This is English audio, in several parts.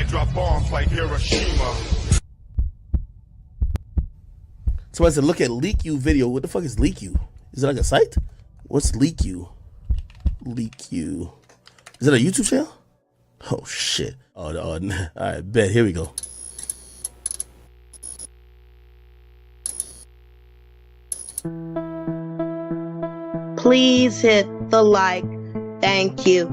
I drop bombs like Hiroshima. Somebody said, look at LeakYou video. What the fuck is LeakYou? Is it like a site? What's LeakYou? LeakYou. Is it a YouTube channel? Oh, shit. Oh, all right, bet. Here we go. Please hit the like. Thank you.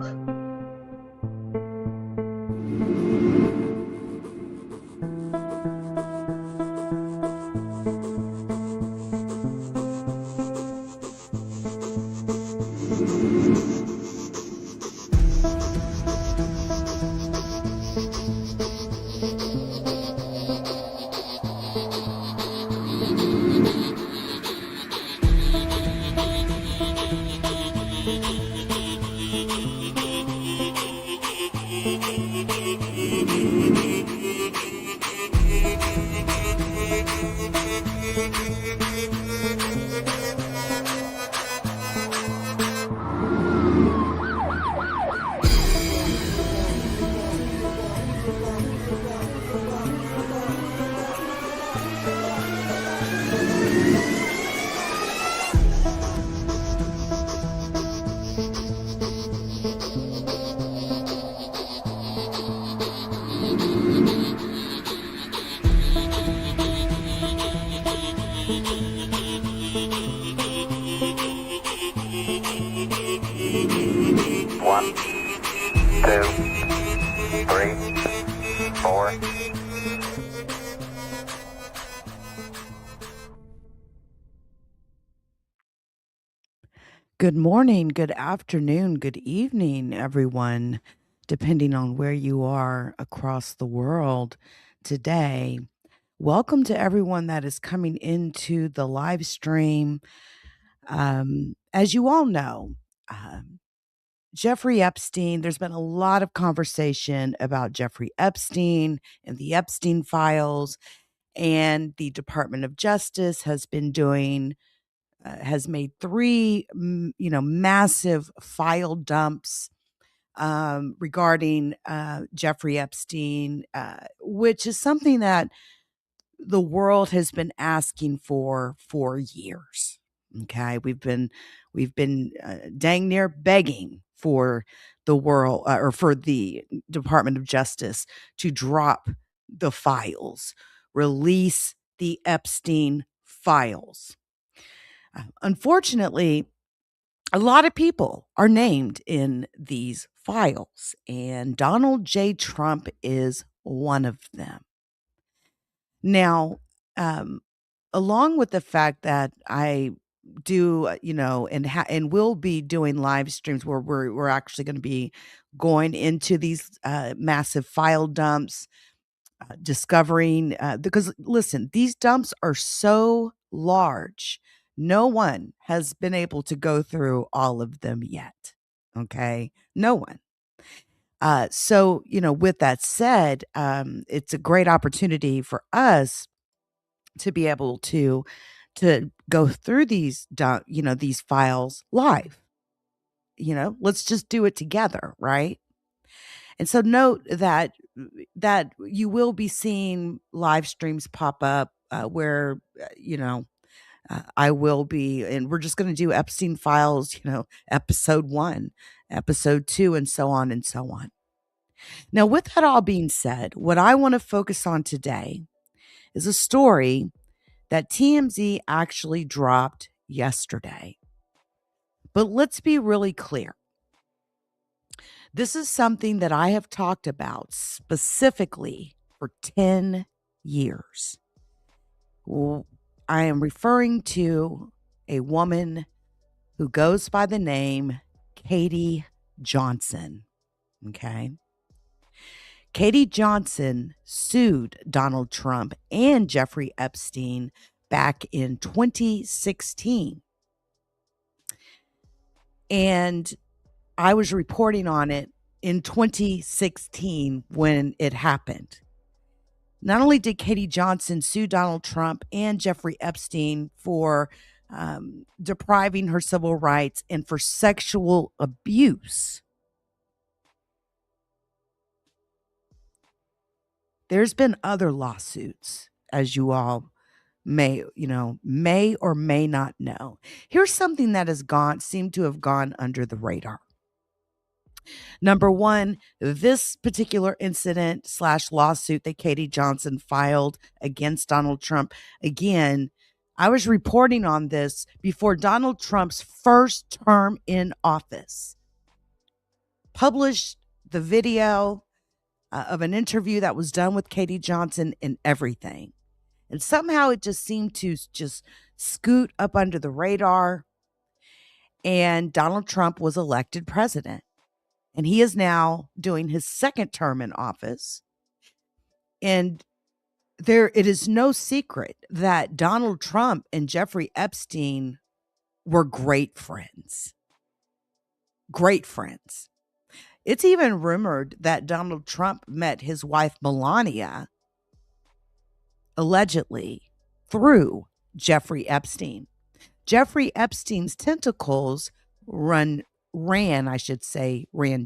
One, two, three, four. Good morning, good afternoon, good evening, everyone, depending on where you are across the world today. Welcome to everyone that is coming into the live stream. As you all know, Jeffrey Epstein, there's been a lot of conversation about Jeffrey Epstein and the Epstein files, and the Department of Justice has been doing has made three, massive file dumps regarding Jeffrey Epstein, which is something that the world has been asking for years. Okay, we've been dang near begging for the world or for the Department of Justice to drop the files, release the Epstein files. Unfortunately, a lot of people are named in these files, and Donald J. Trump is one of them. Now, along with the fact that I do, and will be doing live streams where we're actually going to be going into these massive file dumps, discovering because listen, these dumps are so large. No one has been able to go through all of them yet. Okay. No one. So, with that said, it's a great opportunity for us to be able to go through these, these files live. Let's just do it together, right? And so note that you will be seeing live streams pop up where, I will be, and we're just going to do Epstein files, episode 1, episode 2, and so on and so on. Now, with that all being said, what I want to focus on today is a story that TMZ actually dropped yesterday. But let's be really clear. This is something that I have talked about specifically for 10 years. I am referring to a woman who goes by the name Katie Johnson. Okay. Katie Johnson sued Donald Trump and Jeffrey Epstein back in 2016. And I was reporting on it in 2016 when it happened. Not only did Katie Johnson sue Donald Trump and Jeffrey Epstein for depriving her civil rights and for sexual abuse, There's been other lawsuits, as you all may or may not know. Here's something that seemed to have gone under the radar. Number one, this particular incident / lawsuit that Katie Johnson filed against Donald Trump. Again, I was reporting on this before Donald Trump's first term in office. Published the video of an interview that was done with Katie Johnson and everything. And somehow it just seemed to just scoot up under the radar. And Donald Trump was elected president. And he is now doing his second term in office. And it is no secret that Donald Trump and Jeffrey Epstein were great friends. Great friends. It's even rumored that Donald Trump met his wife Melania, allegedly, through Jeffrey Epstein. Jeffrey Epstein's tentacles ran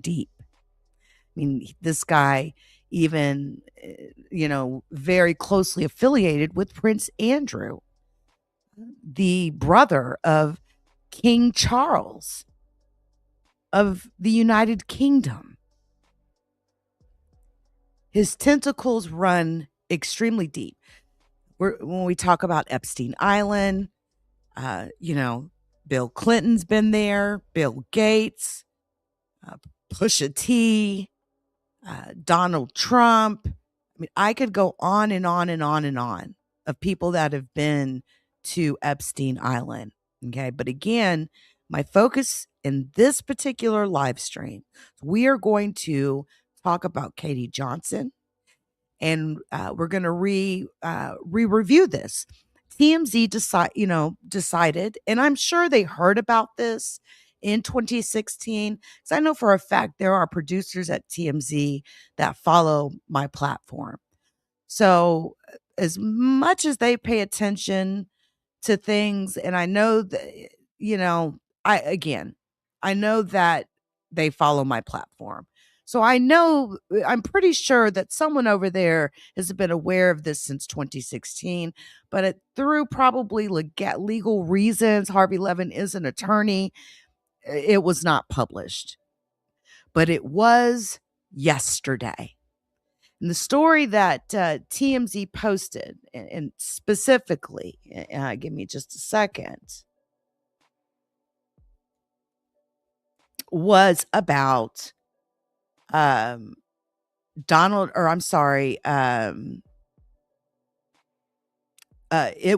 deep. I mean, this guy even, very closely affiliated with Prince Andrew, the brother of King Charles of the United Kingdom. His tentacles run extremely deep. When we talk about Epstein Island, Bill Clinton's been there, Bill Gates, Pusha T, Donald Trump. I mean, I could go on and on and on and on of people that have been to Epstein Island. Okay. But again, my focus in this particular live stream, we are going to talk about Katie Johnson, and we're going to review this. TMZ decided, and I'm sure they heard about this in 2016, because I know for a fact there are producers at TMZ that follow my platform. So as much as they pay attention to things, and I know that, I know that they follow my platform. So I'm pretty sure that someone over there has been aware of this since 2016, but through probably legal reasons, Harvey Levin is an attorney, it was not published. But it was yesterday. And the story that TMZ posted, and specifically, give me just a second, was about it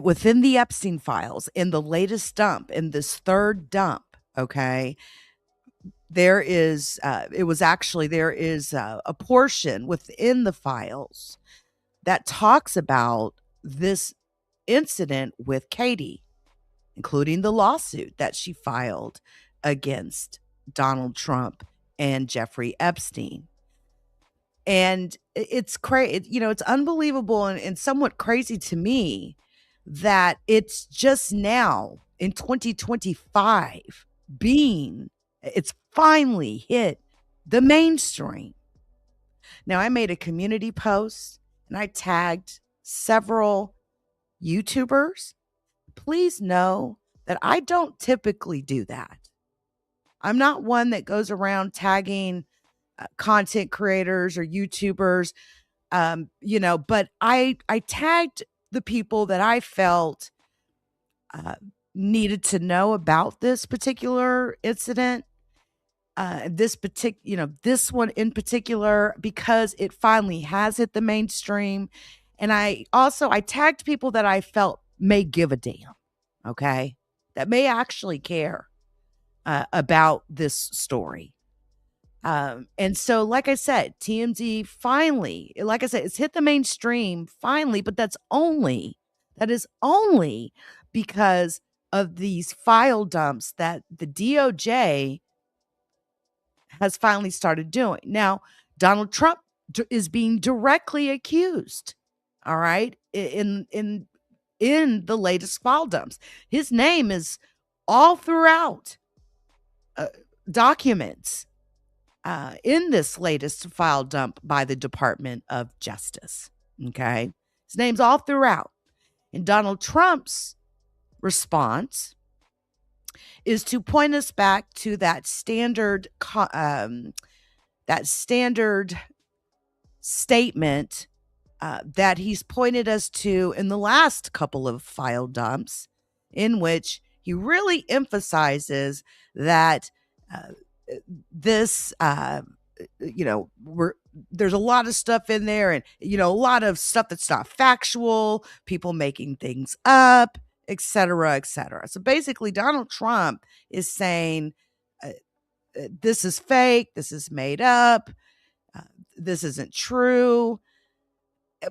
within the Epstein files, in the latest dump, in this third dump. Okay, there is a portion within the files that talks about this incident with Katie, including the lawsuit that she filed against Donald Trump and Jeffrey Epstein. And it's crazy, it's unbelievable and somewhat crazy to me that it's just now in 2025 it's finally hit the mainstream. Now, I made a community post and I tagged several YouTubers. Please know that I don't typically do that. I'm not one that goes around tagging content creators or YouTubers, but I tagged the people that I felt needed to know about this particular incident, this one in particular, because it finally has hit the mainstream. And I tagged people that I felt may give a damn, okay, that may actually care about this story. And so, like I said, TMZ finally, it's hit the mainstream finally, but that is only because of these file dumps that the DOJ has finally started doing. Now, Donald Trump is being directly accused, all right, in the latest file dumps. His name is all throughout documents in this latest file dump by the Department of Justice. Okay. His name's all throughout. And Donald Trump's response is to point us back to that standard statement that he's pointed us to in the last couple of file dumps, in which he really emphasizes that this, there's a lot of stuff in there, and a lot of stuff that's not factual, people making things up, et cetera, et cetera. So basically, Donald Trump is saying this is fake, this is made up, this isn't true.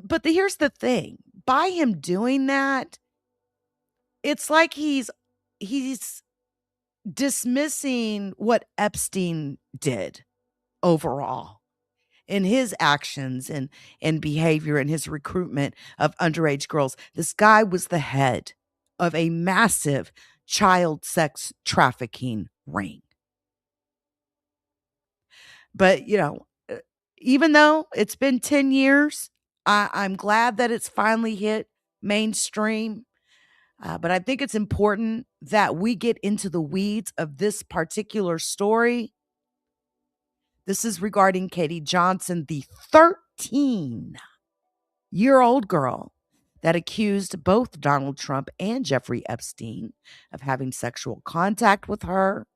But here's the thing. By him doing that, it's like he's dismissing what Epstein did overall in his actions and behavior and his recruitment of underage girls. This guy was the head of a massive child sex trafficking ring. But, even though it's been 10 years, I'm glad that it's finally hit mainstream. But I think it's important that we get into the weeds of this particular story. This is regarding Katie Johnson, the 13-year-old girl that accused both Donald Trump and Jeffrey Epstein of having sexual contact with her.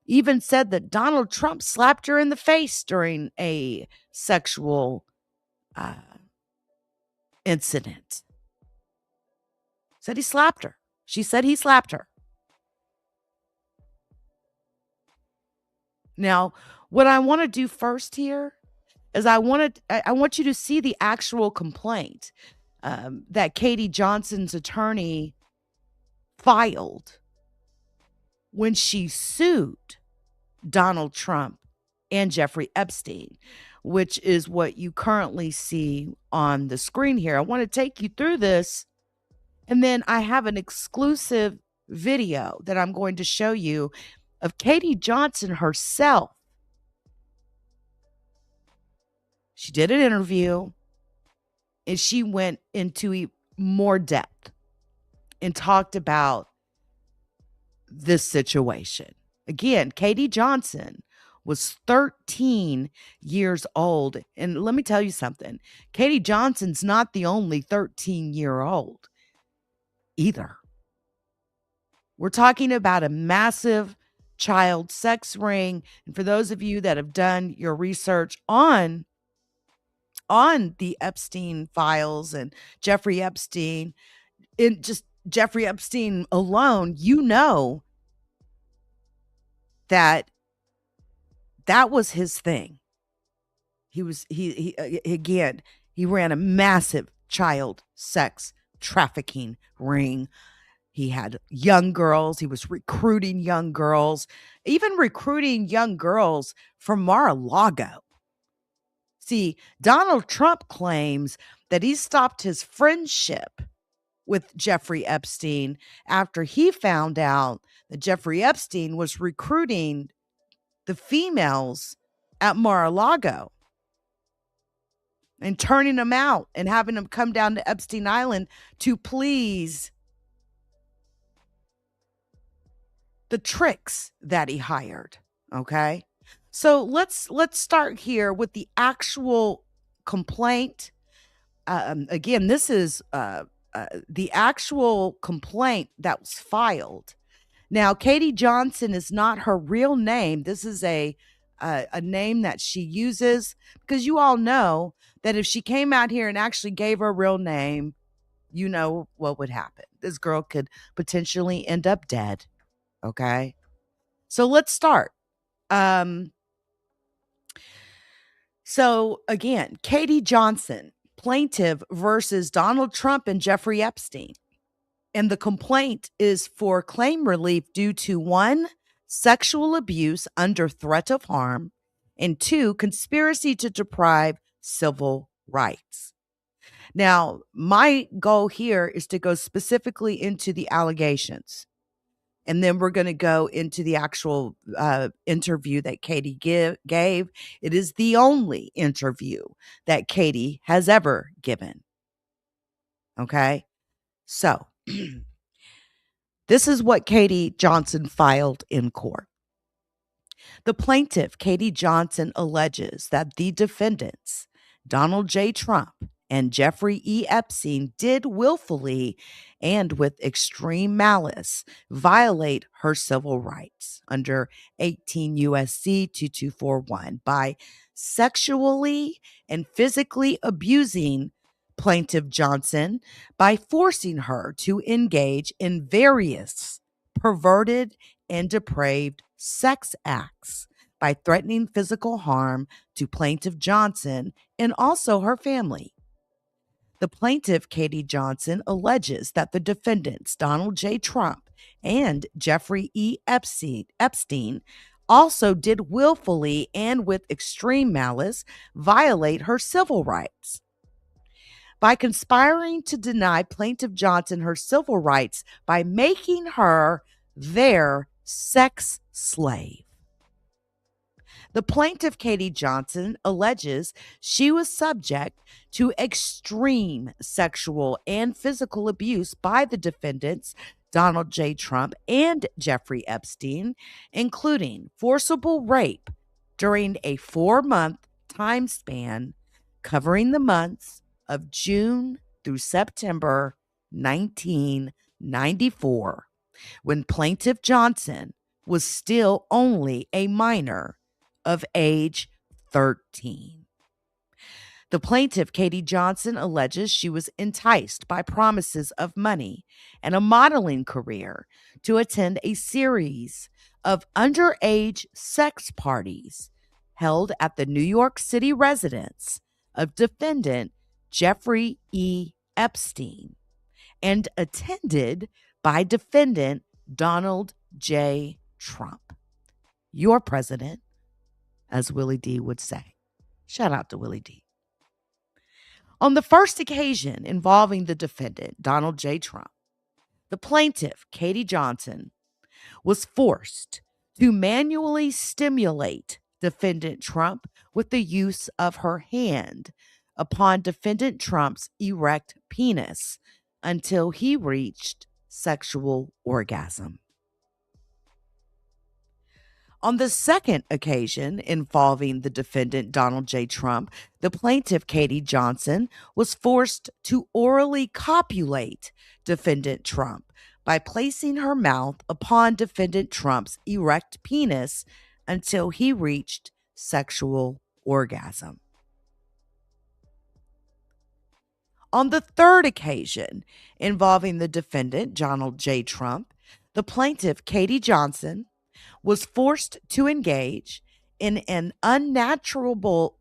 Even said that Donald Trump slapped her in the face during a sexual incident. Said he slapped her. She said he slapped her. Now, what I want to do first here is I want you to see the actual complaint that Katie Johnson's attorney filed when she sued Donald Trump and Jeffrey Epstein, which is what you currently see on the screen here. I want to take you through this, and then I have an exclusive video that I'm going to show you of Katie Johnson herself. She did an interview, and she went into more depth and talked about this situation. Again, Katie Johnson was 13 years old. And let me tell you something. Katie Johnson's not the only 13-year-old either. We're talking about a massive child sex ring. And for those of you that have done your research on the Epstein files and Jeffrey Epstein, in just Jeffrey Epstein alone, you know that was his thing. He ran a massive child sex trafficking ring. He had young girls. He was recruiting young girls, even recruiting young girls from Mar-a-Lago. See, Donald Trump claims that he stopped his friendship with Jeffrey Epstein after he found out that Jeffrey Epstein was recruiting the females at Mar-a-Lago and turning them out and having them come down to Epstein Island to please the tricks that he hired. Okay. So let's start here with the actual complaint. Again, this is the actual complaint that was filed. Now, Katie Johnson is not her real name. This is a name that she uses because you all know that if she came out here and actually gave her real name, you know what would happen. This girl could potentially end up dead. Okay. So let's start. So again, Katie Johnson, plaintiff versus Donald Trump and Jeffrey Epstein. And the complaint is for claim relief due to 1, sexual abuse under threat of harm, and 2, conspiracy to deprive civil rights. Now, my goal here is to go specifically into the allegations. And then we're going to go into the actual interview that Katie gave. It is the only interview that Katie has ever given. Okay? So, this is what Katie Johnson filed in court. The plaintiff, Katie Johnson, alleges that the defendants, Donald J. Trump and Jeffrey E. Epstein, did willfully and with extreme malice violate her civil rights under 18 U.S.C. 2241 by sexually and physically abusing plaintiff Johnson by forcing her to engage in various perverted and depraved sex acts, by threatening physical harm to plaintiff Johnson and also her family. The plaintiff, Katie Johnson, alleges that the defendants, Donald J. Trump and Jeffrey E. Epstein, also did willfully and with extreme malice violate her civil rights by conspiring to deny plaintiff Johnson her civil rights by making her their sex slave. The plaintiff, Katie Johnson, alleges she was subject to extreme sexual and physical abuse by the defendants, Donald J. Trump and Jeffrey Epstein, including forcible rape during a 4-month time span covering the months of June through September 1994, when plaintiff Johnson was still only a minor of age 13. The plaintiff, Katie Johnson, alleges she was enticed by promises of money and a modeling career to attend a series of underage sex parties held at the New York City residence of defendant Jeffrey E. Epstein and attended by defendant Donald J. Trump, your president, as Willie D would say. Shout out to Willie D. On the first occasion involving the defendant, Donald J. Trump, the plaintiff, Katie Johnson, was forced to manually stimulate defendant Trump with the use of her hand upon defendant Trump's erect penis until he reached sexual orgasm. On the second occasion involving the defendant, Donald J. Trump, the plaintiff, Katie Johnson, was forced to orally copulate defendant Trump by placing her mouth upon defendant Trump's erect penis until he reached sexual orgasm. On the third occasion involving the defendant, Donald J. Trump, the plaintiff, Katie Johnson, was forced to engage in an unnatural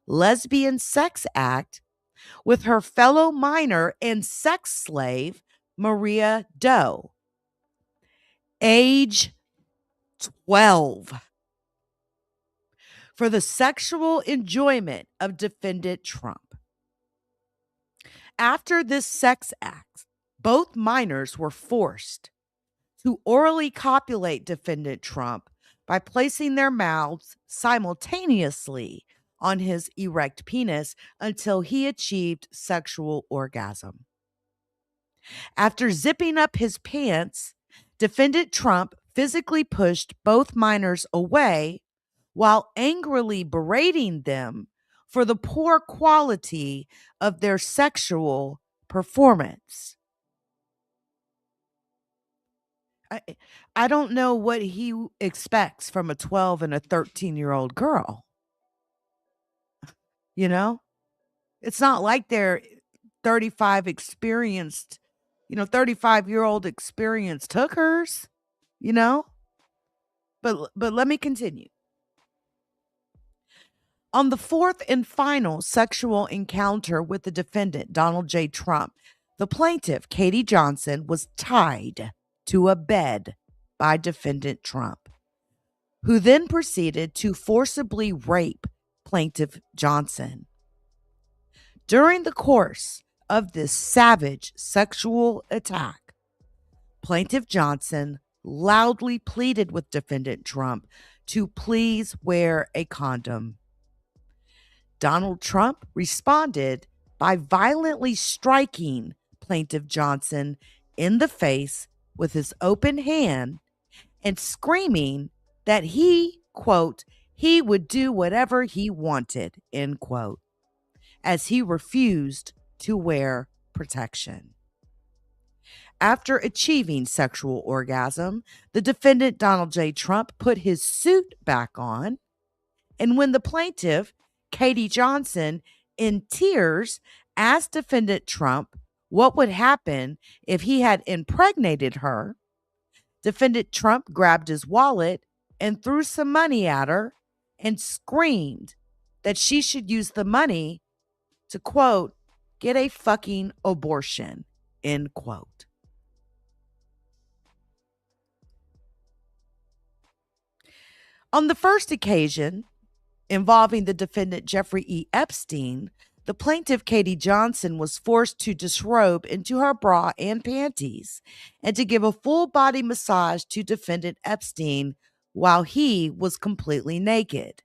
lesbian sex act with her fellow minor and sex slave, Maria Doe, age 12, for the sexual enjoyment of defendant Trump. After this sex act, both minors were forced to orally copulate defendant Trump by placing their mouths simultaneously on his erect penis until he achieved sexual orgasm. After zipping up his pants, defendant Trump physically pushed both minors away while angrily berating them for the poor quality of their sexual performance. I don't know what he expects from a 12 and a 13-year-old girl. You know, it's not like they're 35-year-old experienced hookers, but let me continue. On the fourth and final sexual encounter with the defendant, Donald J. Trump, the plaintiff, Katie Johnson, was tied to a bed by defendant Trump, who then proceeded to forcibly rape plaintiff Johnson. During the course of this savage sexual attack, Plaintiff Johnson loudly pleaded with defendant Trump to please wear a condom. Donald Trump responded by violently striking Plaintiff Johnson in the face with his open hand and screaming that he, quote, he would do whatever he wanted, end quote, as he refused to wear protection. After achieving sexual orgasm, the defendant Donald J. Trump put his suit back on, and when the plaintiff, Katie Johnson, in tears, asked defendant Trump what would happen if he had impregnated her, defendant Trump grabbed his wallet and threw some money at her and screamed that she should use the money to, quote, get a fucking abortion, end quote. On the first occasion, involving the defendant Jeffrey E. Epstein, the plaintiff Katie Johnson was forced to disrobe into her bra and panties and to give a full body massage to defendant Epstein while he was completely naked.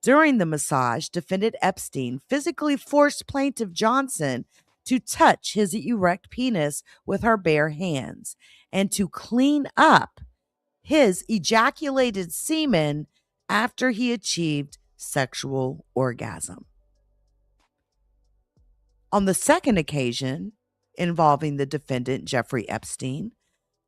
During the massage, defendant Epstein physically forced plaintiff Johnson to touch his erect penis with her bare hands and to clean up his ejaculated semen after he achieved sexual orgasm. On the second occasion, involving the defendant Jeffrey Epstein,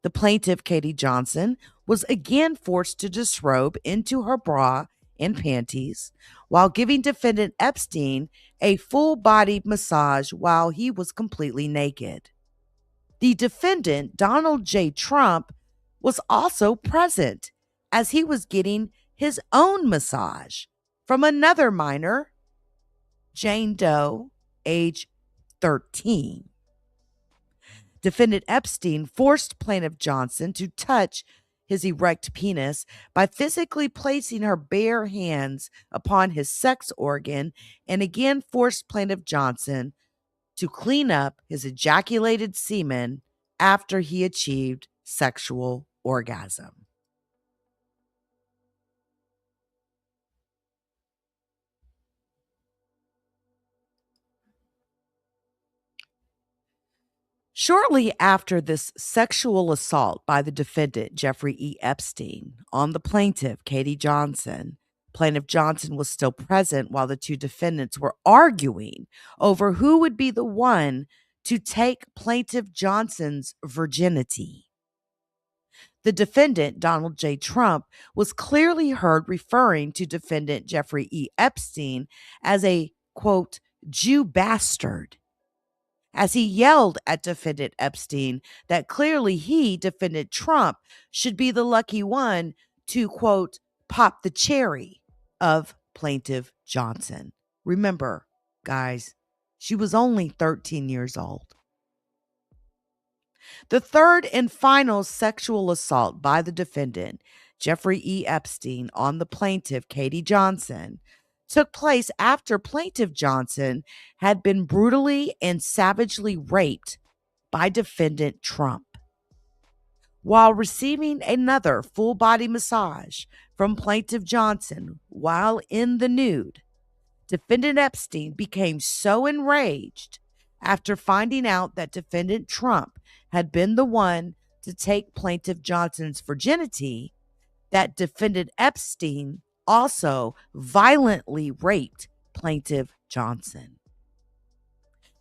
the plaintiff Katie Johnson was again forced to disrobe into her bra and panties while giving defendant Epstein a full body massage while he was completely naked. The defendant, Donald J. Trump, was also present as he was getting his own massage from another minor, Jane Doe, age 13. Defendant Epstein forced plaintiff Johnson to touch his erect penis by physically placing her bare hands upon his sex organ and again forced plaintiff Johnson to clean up his ejaculated semen after he achieved sexual orgasm. Shortly after this sexual assault by the defendant, Jeffrey E. Epstein, on the plaintiff, Katie Johnson, plaintiff Johnson was still present while the two defendants were arguing over who would be the one to take plaintiff Johnson's virginity. The defendant, Donald J. Trump, was clearly heard referring to defendant Jeffrey E. Epstein as a, quote, Jew bastard, as he yelled at defendant Epstein that clearly he, defendant Trump, should be the lucky one to, quote, pop the cherry of plaintiff Johnson. Remember, guys, she was only 13 years old. The third and final sexual assault by the defendant, Jeffrey E. Epstein, on the plaintiff, Katie Johnson, took place after plaintiff Johnson had been brutally and savagely raped by defendant Trump. While receiving another full body massage from plaintiff Johnson while in the nude, defendant Epstein became so enraged after finding out that defendant Trump had been the one to take plaintiff Johnson's virginity that defendant Epstein also violently raped plaintiff Johnson.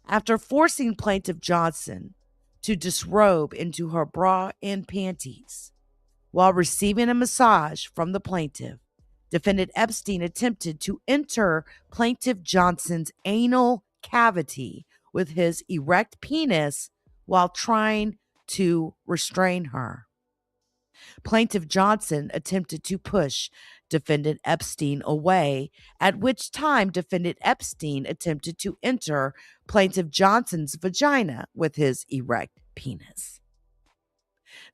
After forcing plaintiff Johnson to disrobe into her bra and panties while receiving a massage from the plaintiff, defendant Epstein attempted to enter plaintiff Johnson's anal cavity with his erect penis while trying to restrain her. Plaintiff Johnson attempted to push defendant Epstein away, at which time defendant Epstein attempted to enter plaintiff Johnson's vagina with his erect penis.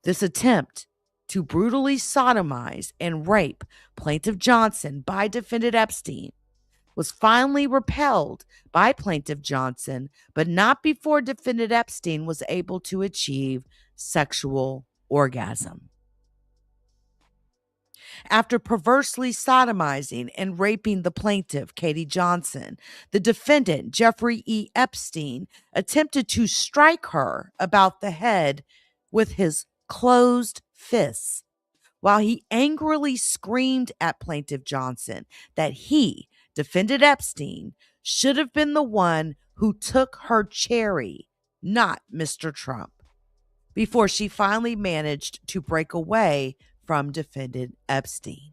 This attempt to brutally sodomize and rape plaintiff Johnson by defendant Epstein was finally repelled by Plaintiff Johnson, but not before Defendant Epstein was able to achieve sexual orgasm. After perversely sodomizing and raping the plaintiff, Katie Johnson, the defendant, Jeffrey E. Epstein, attempted to strike her about the head with his closed fists while he angrily screamed at Plaintiff Johnson that he, Defendant Epstein, should have been the one who took her cherry, not Mr. Trump, before she finally managed to break away from Defendant Epstein.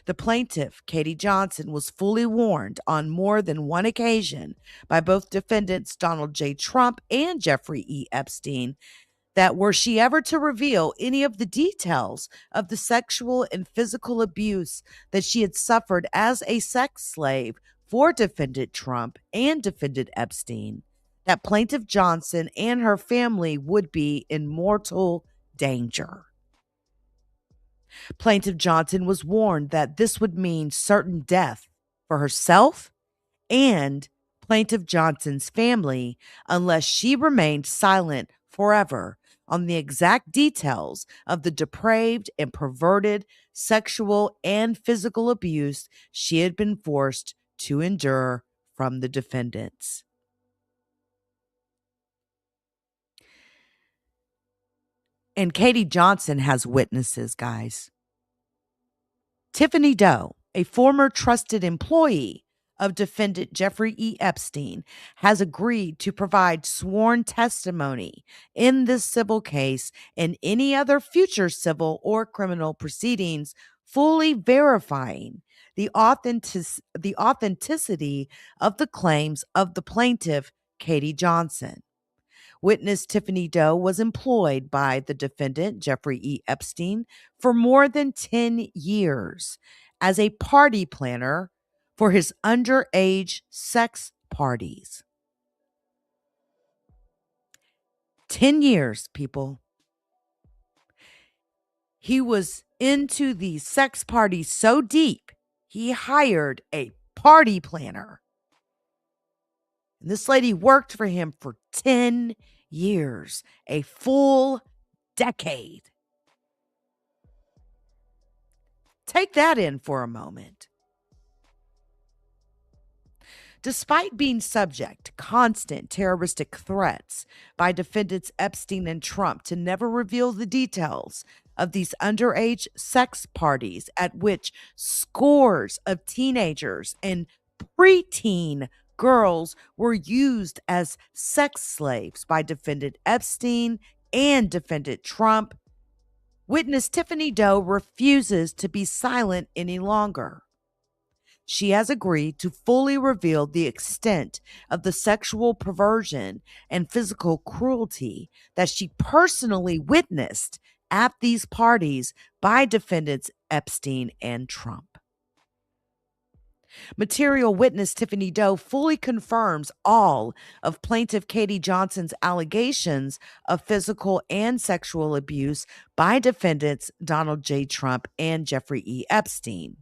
The plaintiff, Katie Johnson, was fully warned on more than one occasion by both defendants Donald J. Trump and Jeffrey E. Epstein that were she ever to reveal any of the details of the sexual and physical abuse that she had suffered as a sex slave for Defendant Trump and Defendant Epstein, that Plaintiff Johnson and her family would be in mortal danger. Plaintiff Johnson was warned that this would mean certain death for herself and Plaintiff Johnson's family unless she remained silent forever on the exact details of the depraved and perverted sexual and physical abuse she had been forced to endure from the defendants. And Katie Johnson has witnesses, guys. Tiffany Doe, a former trusted employee of defendant Jeffrey E. Epstein, has agreed to provide sworn testimony in this civil case and any other future civil or criminal proceedings, fully verifying the authenticity of the claims of the plaintiff, Katie Johnson. Witness Tiffany Doe was employed by the defendant, Jeffrey E. Epstein, for more than 10 years as a party planner for his underage sex parties. 10 years, people. He was into these sex parties so deep, he hired a party planner. And this lady worked for him for 10 years, a full decade. Take that in for a moment. Despite being subject to constant terroristic threats by defendants Epstein and Trump to never reveal the details of these underage sex parties at which scores of teenagers and preteen girls were used as sex slaves by defendant Epstein and defendant Trump, witness Tiffany Doe refuses to be silent any longer. She has agreed to fully reveal the extent of the sexual perversion and physical cruelty that she personally witnessed at these parties by defendants Epstein and Trump. Material witness Tiffany Doe fully confirms all of plaintiff Katie Johnson's allegations of physical and sexual abuse by defendants Donald J. Trump and Jeffrey E. Epstein.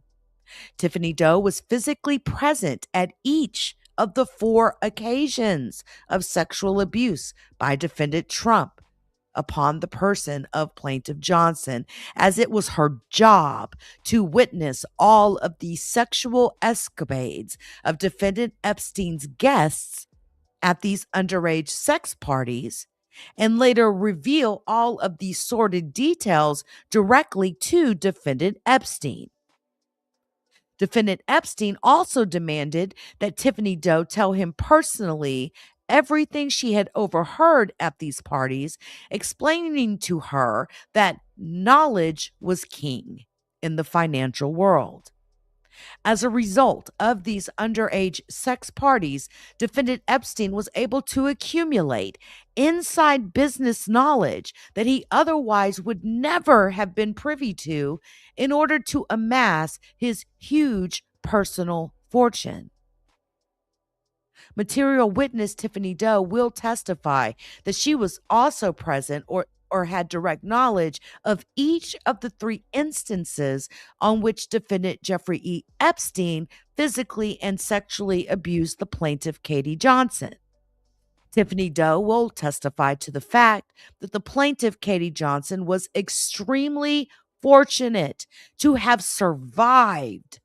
Tiffany Doe was physically present at each of the 4 occasions of sexual abuse by defendant Trump upon the person of plaintiff Johnson, as it was her job to witness all of the sexual escapades of defendant Epstein's guests at these underage sex parties, and later reveal all of these sordid details directly to defendant Epstein. Defendant Epstein also demanded that Tiffany Doe tell him personally everything she had overheard at these parties, explaining to her that knowledge was king in the financial world. As a result of these underage sex parties, defendant Epstein was able to accumulate inside business knowledge that he otherwise would never have been privy to in order to amass his huge personal fortune. Material witness Tiffany Doe will testify that she was also present or or had direct knowledge of each of the 3 instances on which defendant Jeffrey E. Epstein physically and sexually abused the plaintiff, Katie Johnson. Tiffany Doe will testify to the fact that the plaintiff, Katie Johnson, was extremely fortunate to have survived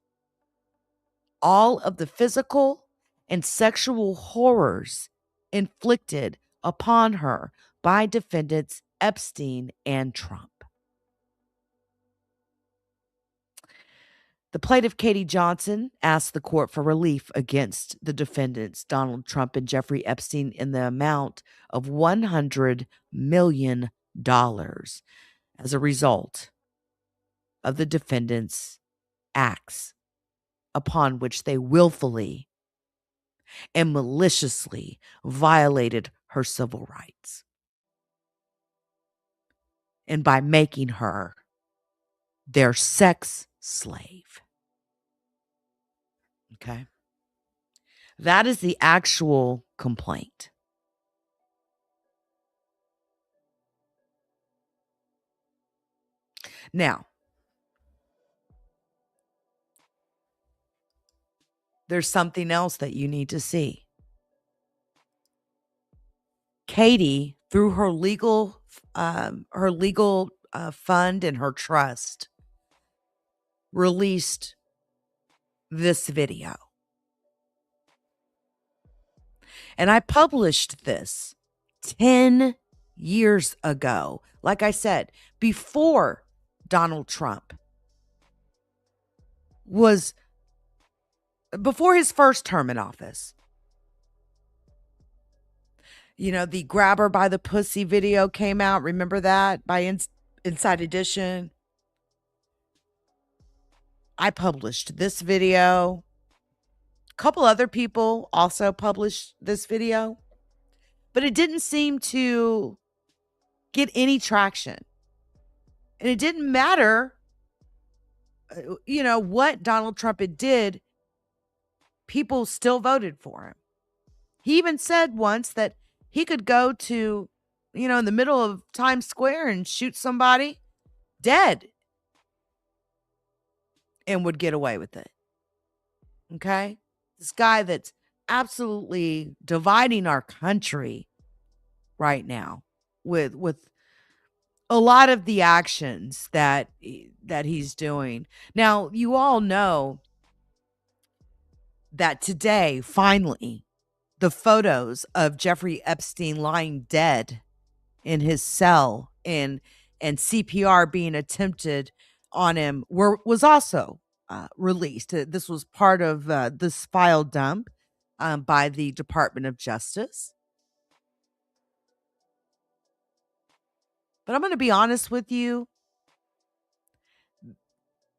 all of the physical and sexual horrors inflicted upon her by defendants Epstein and Trump. The plaintiff, Katie Johnson, asked the court for relief against the defendants, Donald Trump and Jeffrey Epstein, in the amount of $100 million as a result of the defendants' acts upon which they willfully and maliciously violated her civil rights. And by making her their sex slave. Okay. That is the actual complaint. Now, there's something else that you need to see. Katie, through her legal fund and her trust, released this video. And I published this 10 years ago. Like I said, before Donald Trump before his first term in office. You know, the grab her by the pussy video came out. Remember that? By Inside Edition. I published this video. A couple other people also published this video. But it didn't seem to get any traction. And it didn't matter, what Donald Trump did. People still voted for him. He even said once that he could go to, in the middle of Times Square and shoot somebody dead and would get away with it. Okay? This guy that's absolutely dividing our country right now with a lot of the actions that he's doing. Now, you all know that today, finally, the photos of Jeffrey Epstein lying dead in his cell and CPR being attempted on him was also released. This was part of this file dump by the Department of Justice. But I'm going to be honest with you.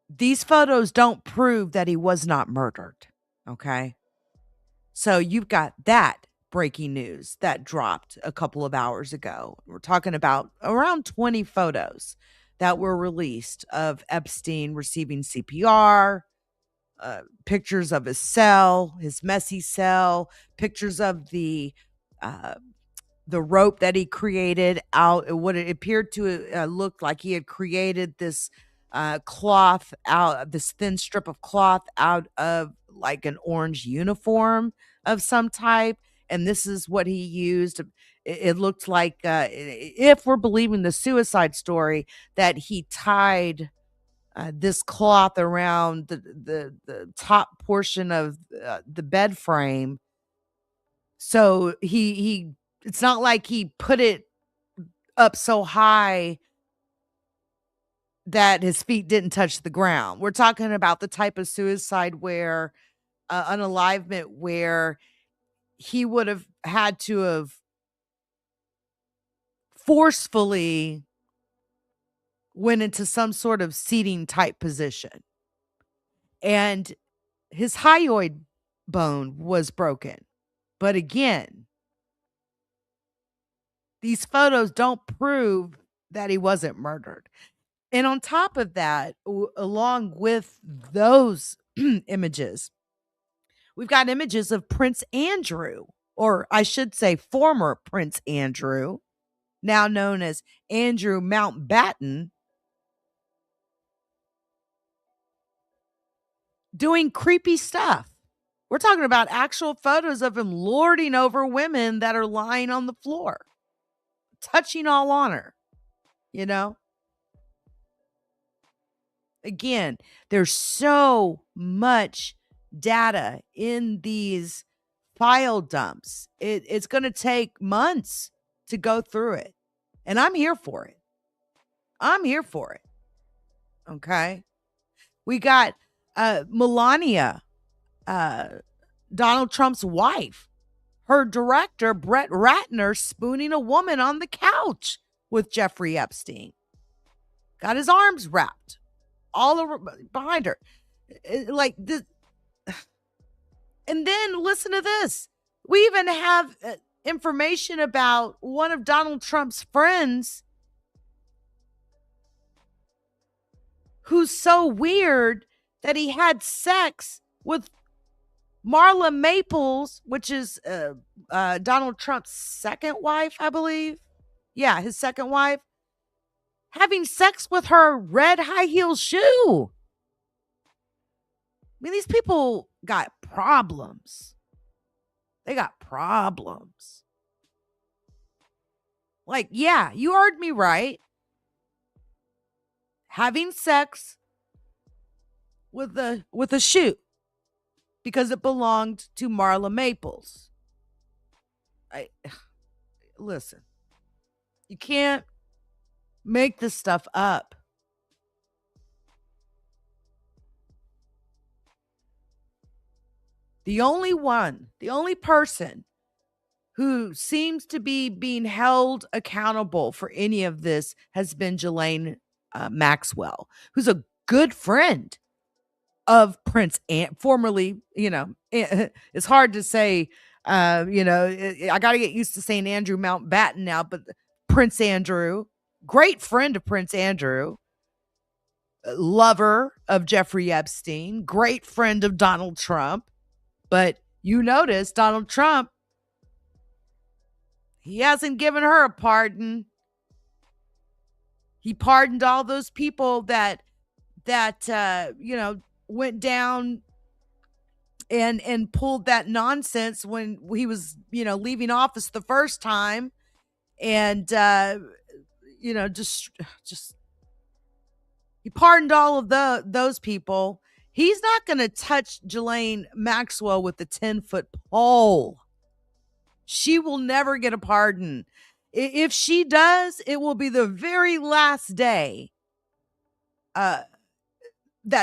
These photos don't prove that he was not murdered. Okay? So you've got that breaking news that dropped a couple of hours ago. We're talking about around 20 photos that were released of Epstein receiving CPR, pictures of his cell, his messy cell, pictures of the rope that he created out, what it appeared to look like he had created this cloth out, this thin strip of cloth out of like an orange uniform of some type. And this is what he used. It looked like, if we're believing the suicide story, that he tied this cloth around the top portion of the bed frame. So he it's not like he put it up so high that his feet didn't touch the ground. We're talking about the type of suicide where unalivement where he would have had to have forcefully went into some sort of seating type position. And his hyoid bone was broken. But again, these photos don't prove that he wasn't murdered. And on top of that, along with those images, we've got images of Prince Andrew, or I should say former Prince Andrew, now known as Andrew Mountbatten, doing creepy stuff. We're talking about actual photos of him lording over women that are lying on the floor, touching all on her, you know? Again, there's so much data in these file dumps. It's going to take months to go through it. And I'm here for it. I'm here for it. Okay. We got Melania, Donald Trump's wife, her director, Brett Ratner, spooning a woman on the couch with Jeffrey Epstein. Got his arms wrapped all over behind her. Like this. And then listen to this. We even have information about one of Donald Trump's friends who's so weird that he had sex with Marla Maples, which is Donald Trump's second wife, I believe. Yeah, his second wife. Having sex with her red high heel shoe. I mean, these people got problems. They got problems. Like, yeah, you heard me right. Having sex with a shoe because it belonged to Marla Maples. Listen. You can't make this stuff up. The only person who seems to be being held accountable for any of this has been Ghislaine Maxwell, who's a good friend of Prince formerly, it's hard to say, I got to get used to saying Andrew Mountbatten now, but Prince Andrew, great friend of Prince Andrew, lover of Jeffrey Epstein, great friend of Donald Trump. But you notice Donald Trump, he hasn't given her a pardon. He pardoned all those people that went down and pulled that nonsense when he was, leaving office the first time. And, just he pardoned all of those people. He's not going to touch Ghislaine Maxwell with the 10-foot pole. She will never get a pardon. If she does, it will be the very last day that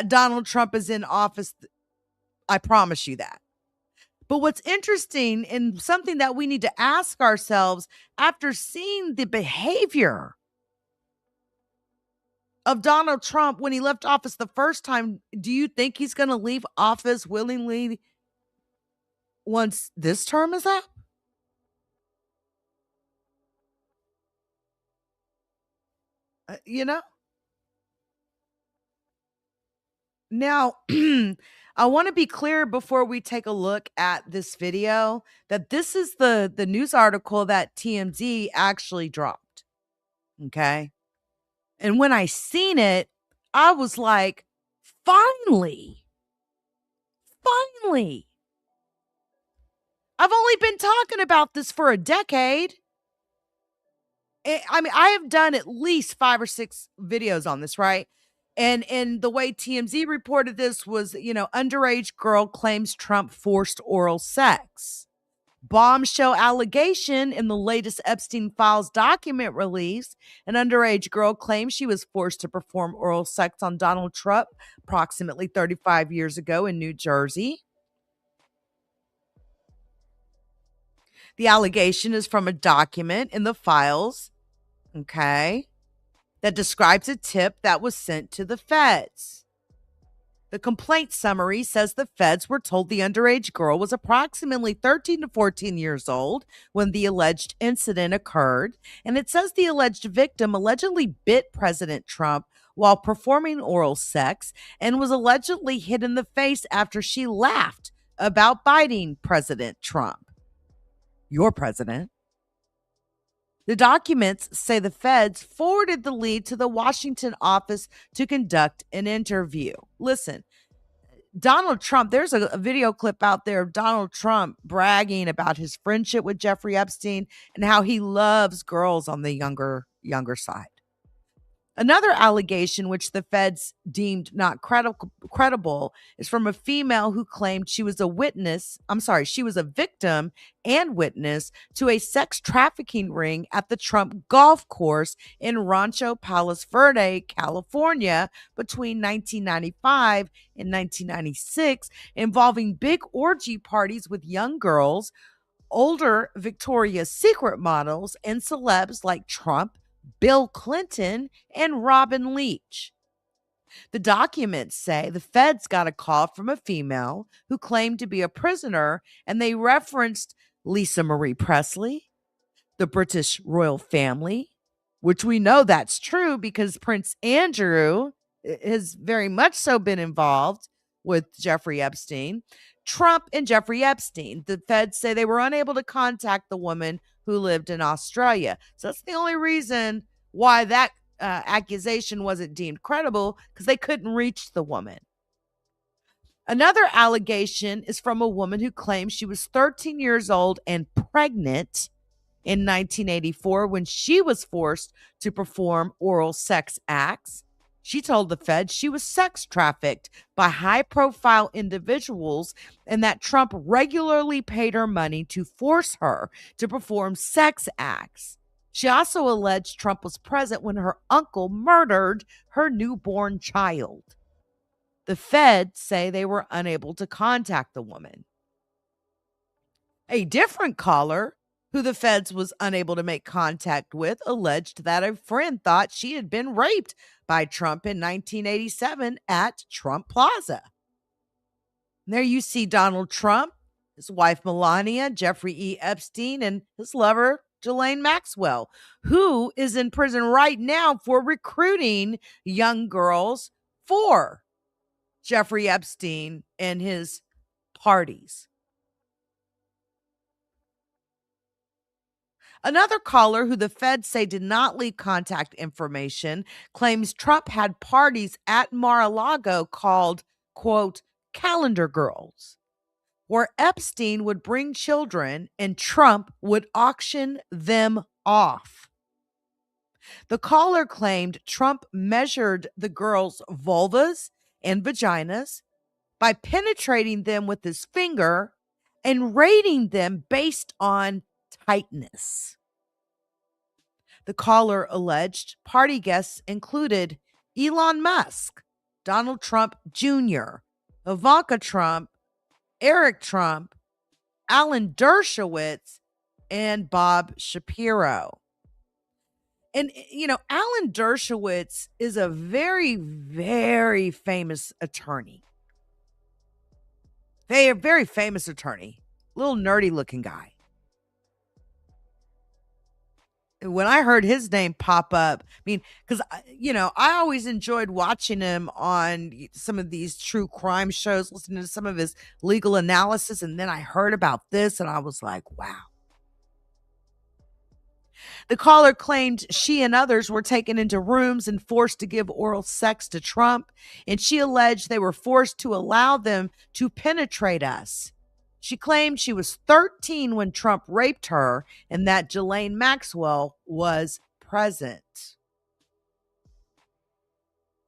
Donald Trump is in office. I promise you that. But what's interesting and something that we need to ask ourselves after seeing the behavior of Donald Trump when he left office the first time, do you think he's going to leave office willingly once this term is up? Now, I want to be clear before we take a look at this video that this is the news article that TMZ actually dropped. Okay. And when I seen it, I was like, finally. I've only been talking about this for a decade. I have done at least 5 or 6 videos on this, right? And the way TMZ reported this was, underage girl claims Trump forced oral sex. Bombshell allegation in the latest Epstein Files document release. An underage girl claims she was forced to perform oral sex on Donald Trump approximately 35 years ago in New Jersey. The allegation is from a document in the files, okay, that describes a tip that was sent to the feds. The complaint summary says the feds were told the underage girl was approximately 13 to 14 years old when the alleged incident occurred, and it says the alleged victim allegedly bit President Trump while performing oral sex and was allegedly hit in the face after she laughed about biting President Trump. Your president. The documents say the feds forwarded the lead to the Washington office to conduct an interview. Listen, Donald Trump, there's a video clip out there of Donald Trump bragging about his friendship with Jeffrey Epstein and how he loves girls on the younger side. Another allegation, which the feds deemed not credible, is from a female who claimed she was she was a victim and witness to a sex trafficking ring at the Trump golf course in Rancho Palos Verde, California, between 1995 and 1996, involving big orgy parties with young girls, older Victoria's Secret models, and celebs like Trump, Bill Clinton, and Robin Leach. The documents say the feds got a call from a female who claimed to be a prisoner, and they referenced Lisa Marie Presley, the British royal family, which we know that's true because Prince Andrew has very much so been involved with Jeffrey Epstein. Trump and Jeffrey Epstein. The feds say they were unable to contact the woman who lived in Australia. So that's the only reason why that accusation wasn't deemed credible, because they couldn't reach the woman. Another allegation is from a woman who claims she was 13 years old and pregnant in 1984 when she was forced to perform oral sex acts. She told the Fed she was sex trafficked by high-profile individuals and that Trump regularly paid her money to force her to perform sex acts. She also alleged Trump was present when her uncle murdered her newborn child. The Fed say they were unable to contact the woman. A different caller, who the feds was unable to make contact with, alleged that a friend thought she had been raped by Trump in 1987 at Trump Plaza. And there you see Donald Trump, his wife Melania, Jeffrey E. Epstein, and his lover Ghislaine Maxwell, who is in prison right now for recruiting young girls for Jeffrey Epstein and his parties. Another caller, who the feds say did not leak contact information, claims Trump had parties at Mar-a-Lago called, quote, calendar girls, where Epstein would bring children and Trump would auction them off. The caller claimed Trump measured the girls' vulvas and vaginas by penetrating them with his finger and rating them based on tightness. The caller alleged party guests included Elon Musk, Donald Trump Jr., Ivanka Trump, Eric Trump, Alan Dershowitz, and Bob Shapiro. And, Alan Dershowitz is a very, very famous attorney. Very famous attorney. Little nerdy looking guy. When I heard his name pop up, because, I always enjoyed watching him on some of these true crime shows, listening to some of his legal analysis. And then I heard about this and I was like, wow. The caller claimed she and others were taken into rooms and forced to give oral sex to Trump. And she alleged they were forced to allow them to penetrate us. She claimed she was 13 when Trump raped her and that Ghislaine Maxwell was present.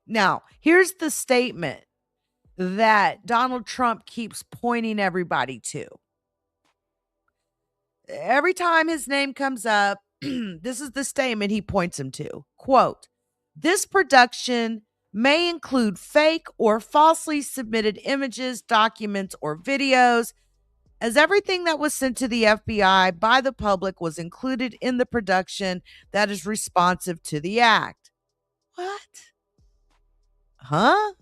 Now, here's the statement that Donald Trump keeps pointing everybody to. Every time his name comes up, this is the statement he points him to. Quote, this production may include fake or falsely submitted images, documents, or videos, as everything that was sent to the FBI by the public was included in the production that is responsive to the act. What? Huh?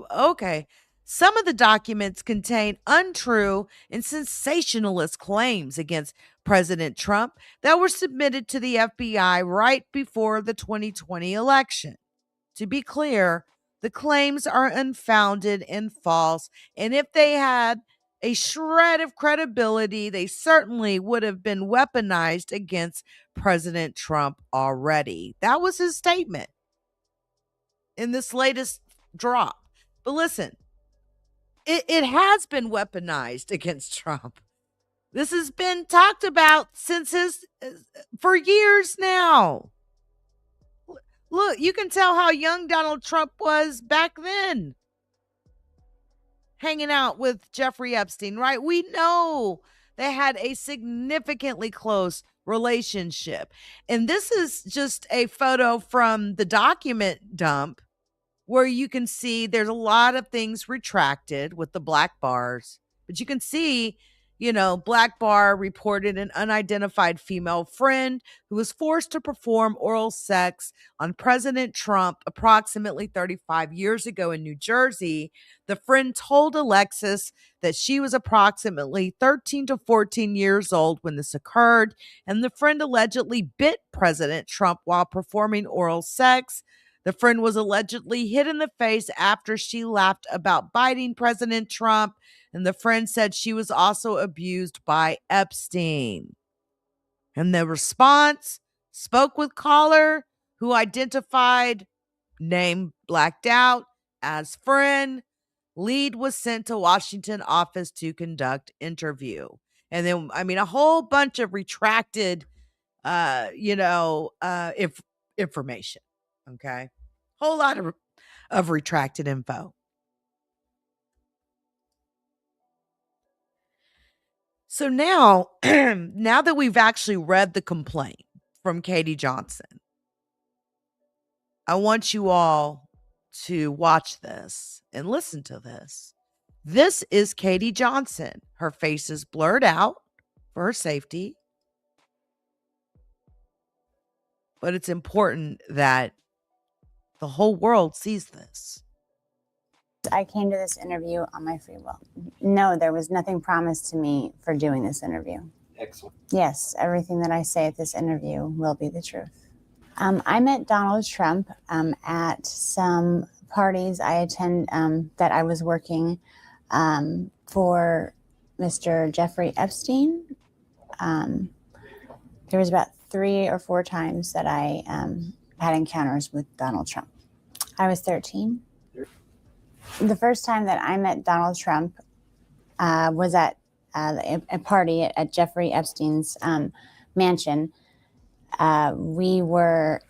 Okay. Some of the documents contain untrue and sensationalist claims against President Trump that were submitted to the FBI right before the 2020 election. To be clear, the claims are unfounded and false, and if they had a shred of credibility. They certainly would have been weaponized against President Trump already. That was his statement in this latest drop. But listen, it has been weaponized against Trump. This has been talked about for years now. Look, you can tell how young Donald Trump was back then, hanging out with Jeffrey Epstein, right? We know they had a significantly close relationship. And this is just a photo from the document dump where you can see there's a lot of things retracted with the black bars, but you can see, Black Bar reported an unidentified female friend who was forced to perform oral sex on President Trump approximately 35 years ago in New Jersey. The friend told Alexis that she was approximately 13 to 14 years old when this occurred, and the friend allegedly bit President Trump while performing oral sex. The friend was allegedly hit in the face after she laughed about biting President Trump, and the friend said she was also abused by Epstein. And the response spoke with caller who identified, name blacked out, as friend. Lead was sent to Washington office to conduct interview. And then, a whole bunch of retracted, information. Okay. Whole lot of retracted info. So now, now that we've actually read the complaint from Katie Johnson, I want you all to watch this and listen to this. This is Katie Johnson. Her face is blurred out for her safety. But it's important that the whole world sees this. I came to this interview on my free will. No, there was nothing promised to me for doing this interview. Excellent. Yes, everything that I say at this interview will be the truth. I met Donald Trump at some parties I attend that I was working for Mr. Jeffrey Epstein. There was about 3 or 4 times that I had encounters with Donald Trump. I was 13. The first time that I met Donald Trump was at a party at Jeffrey Epstein's mansion. There was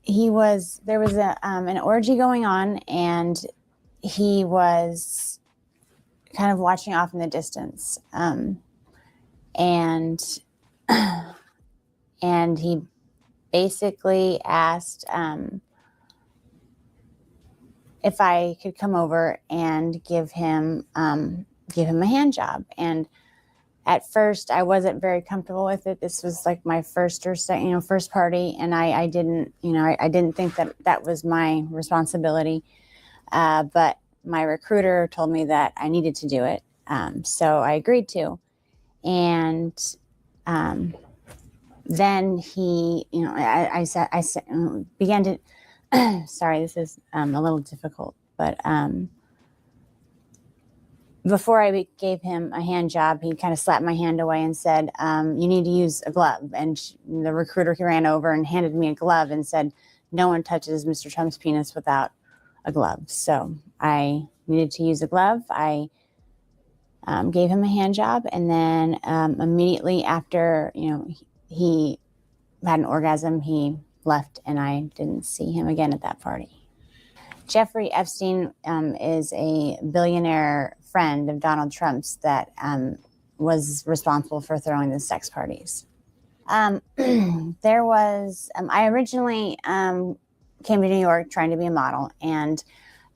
an orgy going on, and he was kind of watching off in the distance. And he basically asked if I could come over and give him a hand job. And at first I wasn't very comfortable with it. This was like my first party. And I didn't think that was my responsibility. But my recruiter told me that I needed to do it. So I agreed to. And then he, I began to, sorry, this is a little difficult, but before I gave him a hand job, he kind of slapped my hand away and said, you need to use a glove. And the recruiter ran over and handed me a glove and said, no one touches Mr. Trump's penis without a glove. So I needed to use a glove. I gave him a hand job. And then immediately after, he had an orgasm, he left, and I didn't see him again at that party. Jeffrey Epstein is a billionaire friend of Donald Trump's that was responsible for throwing the sex parties. I originally came to New York trying to be a model, and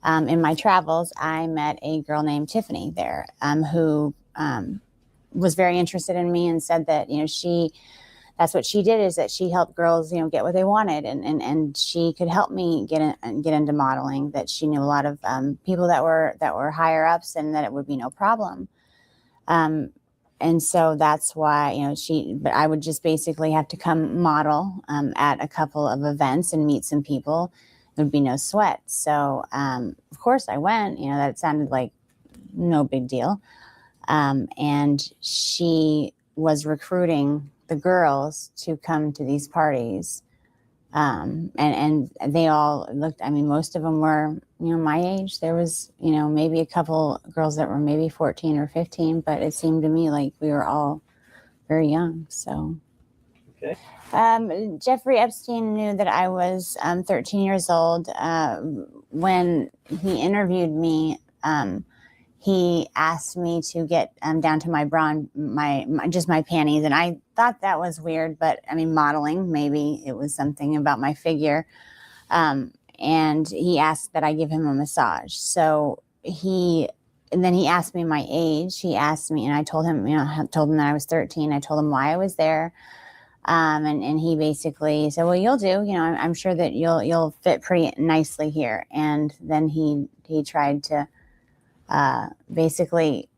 in my travels, I met a girl named Tiffany there who was very interested in me and said that, that's what she did, is that she helped girls, get what they wanted. And she could help me get into modeling, that she knew a lot of people that were higher ups, and that it would be no problem. And so that's why, but I would just basically have to come model at a couple of events and meet some people. It would be no sweat. So, of course I went, that sounded like no big deal. And she was recruiting the girls to come to these parties. And they all looked, I mean, most of them were, my age. There was, maybe a couple girls that were maybe 14 or 15, but it seemed to me like we were all very young. So, Okay. Jeffrey Epstein knew that I was 13 years old. When he interviewed me, he asked me to get down to my bra, just my panties. And I thought that was weird, but I mean, modeling, maybe it was something about my figure. And he asked that I give him a massage. So and then he asked me my age. He asked me, and I told him, told him that I was 13. I told him why I was there. And he basically said, well, you'll do, I'm sure that you'll fit pretty nicely here. And then he tried to, basically,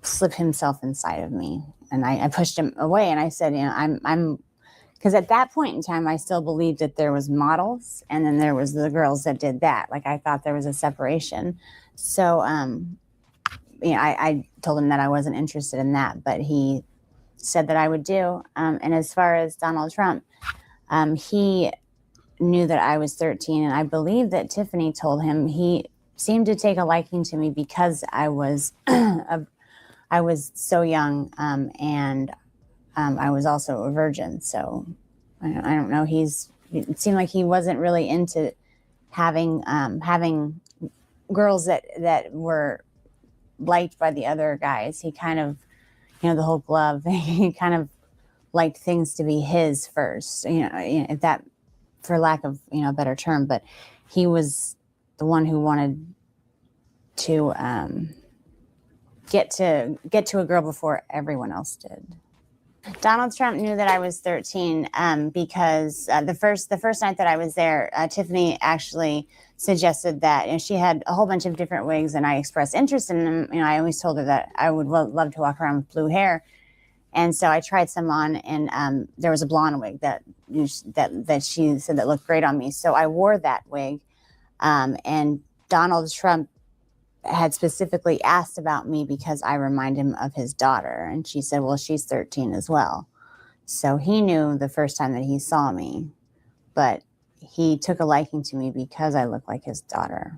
slip himself inside of me. And I pushed him away, and I said, because at that point in time, I still believed that there was models, and then there was the girls that did that. Like, I thought there was a separation. So, I told him that I wasn't interested in that, but he said that I would do. And as far as Donald Trump, he knew that I was 13, and I believe that Tiffany told him he seemed to take a liking to me because I was I was so young, and I was also a virgin. So I don't know. It seemed like he wasn't really into having girls that were liked by the other guys. He kind of, the whole glove thing, he kind of liked things to be his first, if that, for lack of, a better term, but he was the one who wanted to get to a girl before everyone else did. Donald Trump knew that I was 13 because the first night that I was there, Tiffany actually suggested that she had a whole bunch of different wigs, and I expressed interest in them. I always told her that I would love to walk around with blue hair, and so I tried some on, and there was a blonde wig that she said that looked great on me. So I wore that wig, and Donald Trump had specifically asked about me because I remind him of his daughter. And she said, well, she's 13 as well. So he knew the first time that he saw me, but he took a liking to me because I look like his daughter.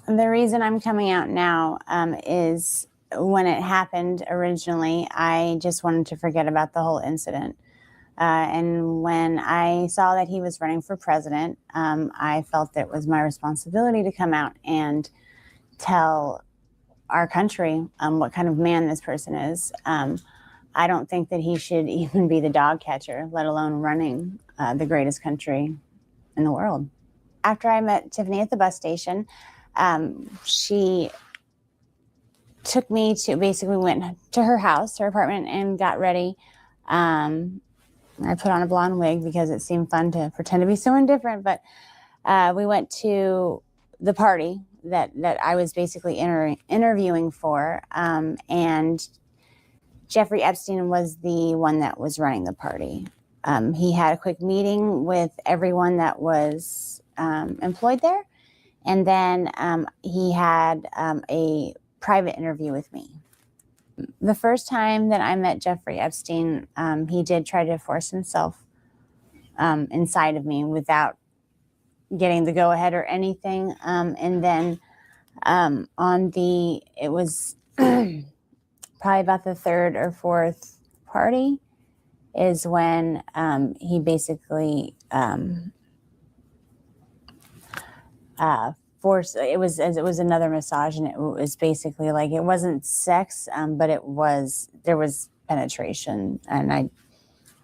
And the reason I'm coming out now is when it happened originally, I just wanted to forget about the whole incident. And when I saw that he was running for president, I felt that it was my responsibility to come out and tell our country what kind of man this person is. I don't think that he should even be the dog catcher, let alone running the greatest country in the world. After I met Tiffany at the bus station, she took me to, basically went to her house, her apartment, and got ready. I put on a blonde wig because it seemed fun to pretend to be so indifferent, but we went to the party that I was basically interviewing for, and Jeffrey Epstein was the one that was running the party. He had a quick meeting with everyone that was employed there, and then he had a private interview with me. The first time that I met Jeffrey Epstein, he did try to force himself inside of me without getting the go-ahead or anything. And then it was probably about the third or fourth party is when he basically forced, it was another massage, and it was basically like, it wasn't sex, but there was penetration, and I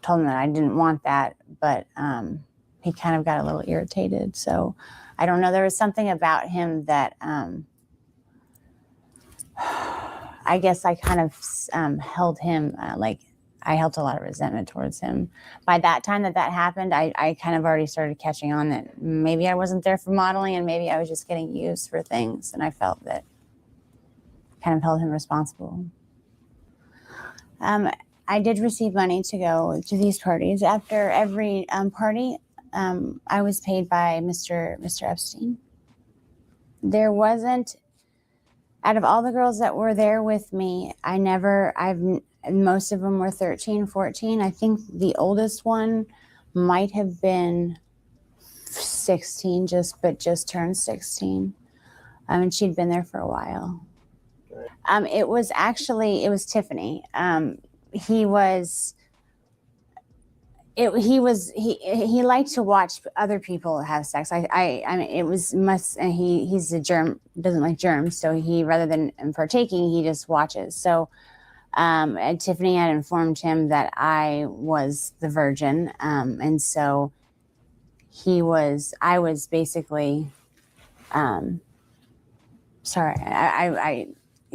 told him that I didn't want that, but he kind of got a little irritated. So I don't know. There was something about him that I guess I kind of held him, I held a lot of resentment towards him. By that time that happened, I kind of already started catching on that maybe I wasn't there for modeling, and maybe I was just getting used for things. And I felt that kind of held him responsible. I did receive money to go to these parties. After every party, I was paid by Mr. Epstein. There wasn't, Out of all the girls that were there with me, most of them were 13, 14. I think the oldest one might have been 16, just turned 16. And she'd been there for a while. It was Tiffany. He liked to watch other people have sex. He's a germ, doesn't like germs. So rather than partaking, he just watches. So, and Tiffany had informed him that I was the virgin. And so I was basically,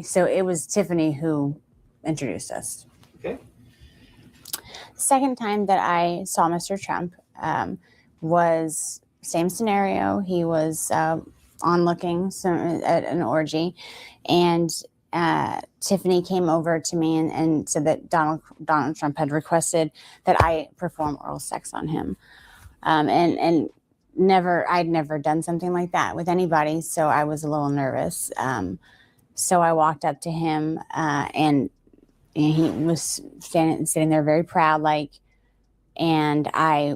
so it was Tiffany who introduced us. Okay. Second time that I saw Mr. Trump was same scenario. He was onlooking at an orgy, and Tiffany came over to me and said that Donald Trump had requested that I perform oral sex on him, and I'd never done something like that with anybody, so I was a little nervous. So I walked up to him, and he was sitting there very proud, and I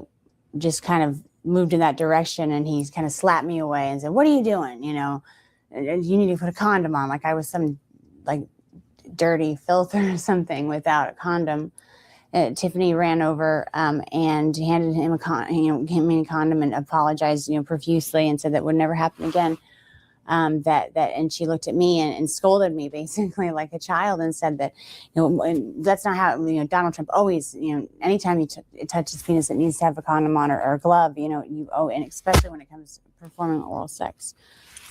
just kind of moved in that direction, and he kind of slapped me away and said, "What are you doing? You need to put a condom on," like I was some dirty filter or something without a condom. Tiffany ran over and handed him a condom and apologized, profusely, and said that would never happen again. And she looked at me and scolded me basically like a child and said that, that's not how, Donald Trump always, anytime you touch his penis, it needs to have a condom on or a glove, and especially when it comes to performing oral sex.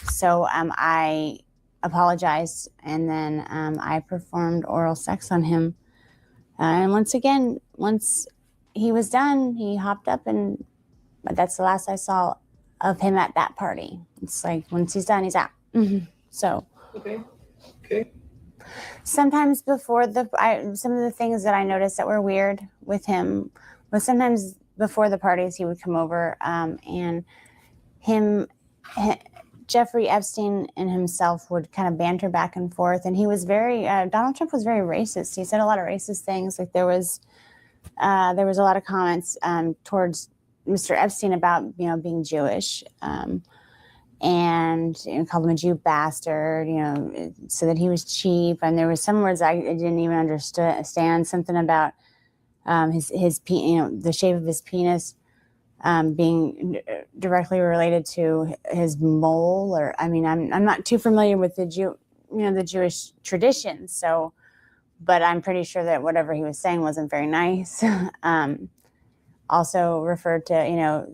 So I apologized, and then I performed oral sex on him. And once he was done, he hopped up, but that's the last I saw of him at that party. It's like once he's done, he's out. Mm-hmm. So okay. Sometimes before some of the things that I noticed that were weird with him was sometimes before the parties he would come over, and Jeffrey Epstein and himself would kind of banter back and forth, and he was Donald Trump was very racist. He said a lot of racist things. Like there was a lot of comments towards Mr. Epstein about being Jewish, and called him a Jew bastard, so that he was cheap. And there was some words I didn't even understand. Something about his the shape of his penis being directly related to his mole, or I'm not too familiar with the Jewish tradition. So, but I'm pretty sure that whatever he was saying wasn't very nice. Also referred to,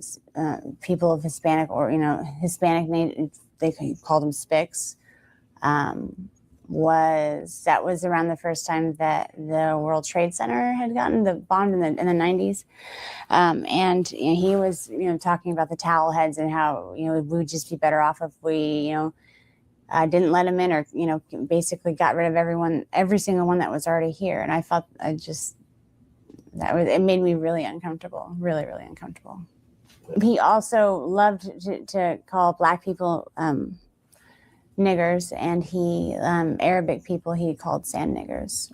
people of Hispanic or, Hispanic name, they called them spics. That was around the first time that the World Trade Center had gotten the bombed in the 90s. And he was, talking about the towel heads and how, we would just be better off if we, didn't let him in, or, basically got rid of every single one that was already here. And I felt it made me really uncomfortable, really, really uncomfortable. He also loved to call Black people niggers, and Arabic people he called sand niggers.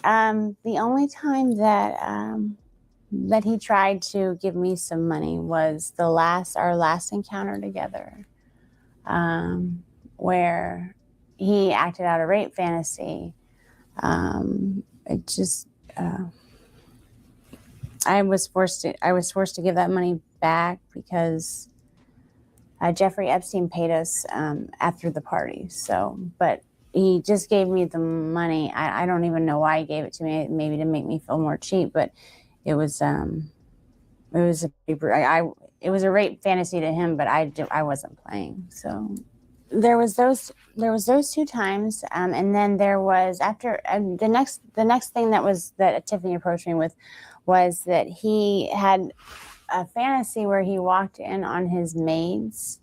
The only time that he tried to give me some money was our last encounter together, where he acted out a rape fantasy. I was forced to give that money back because Jeffrey Epstein paid us after the party. So, but he just gave me the money. I don't even know why he gave it to me. Maybe to make me feel more cheap, but it was a rape fantasy to him, but I wasn't playing. So there was those 2 times, and then there was after the next thing that Tiffany approached me with was that he had a fantasy where he walked in on his maids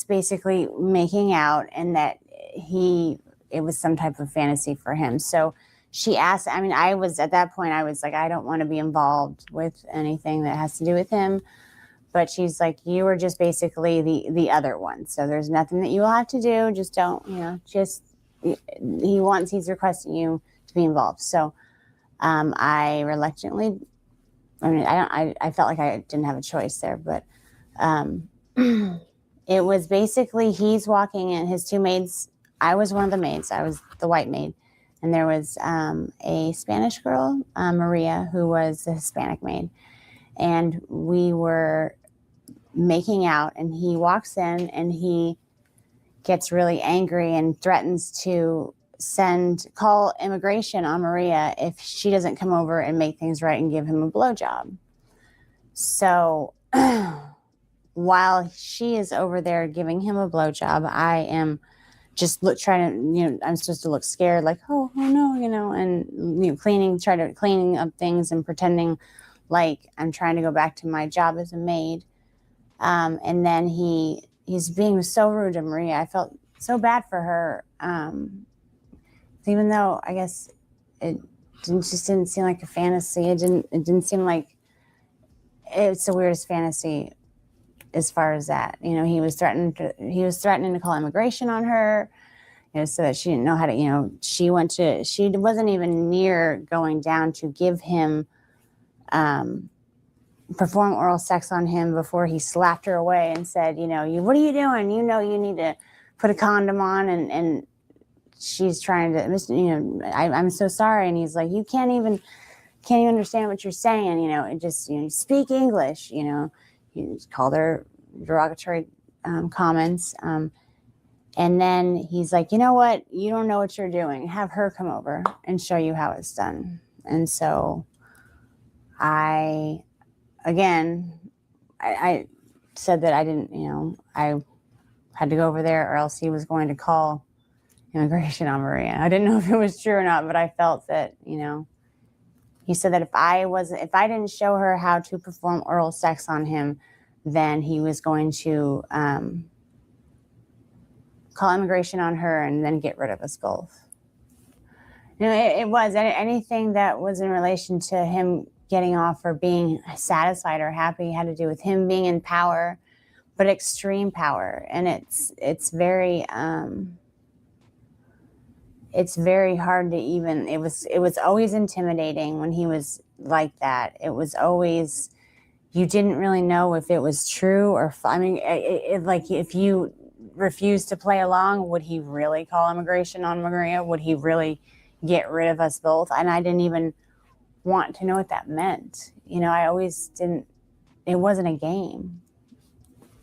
basically making out, and that it was some type of fantasy for him. So she asked, at that point I was like, I don't want to be involved with anything that has to do with him. But she's like, you are just basically the other one. So there's nothing that you will have to do. Just don't, he's requesting you to be involved. So I reluctantly, I felt like I didn't have a choice there, but it was basically he's walking in, his two maids. I was one of the maids. I was the white maid. And there was a Spanish girl, Maria, who was the Hispanic maid. And we were making out, and he walks in and he gets really angry and threatens to call immigration on Maria if she doesn't come over and make things right and give him a blowjob. So while she is over there giving him a blowjob, I am just trying to, I'm supposed to look scared, like, oh no, and cleaning up things and pretending like I'm trying to go back to my job as a maid. And then he's being so rude to Maria. I felt so bad for her. Even though I guess it just didn't seem like a fantasy. It didn't seem like it's the weirdest fantasy as far as that. He was threatening to call immigration on her, so that she didn't know how to, she wasn't even near going down to give him, perform oral sex on him before he slapped her away and said, what are you doing? You need to put a condom on. And she's trying to, I'm so sorry. And he's like, you can't even understand what you're saying. And just, speak English, he called her derogatory comments. And then he's like, you know what? You don't know what you're doing. Have her come over and show you how it's done. And so I said that I didn't, I had to go over there or else he was going to call immigration on Maria. I didn't know if it was true or not, but I felt that, he said that if I didn't show her how to perform oral sex on him, then he was going to call immigration on her and then get rid of us both. It was anything that was in relation to him getting off or being satisfied or happy had to do with him being in power, but extreme power. And it's very hard to even, it was always intimidating when he was like that. It was always, you didn't really know if it was true or, like if you refused to play along, would he really call immigration on Maria? Would he really get rid of us both? And I didn't even want to know what that meant. I always didn't, it wasn't a game.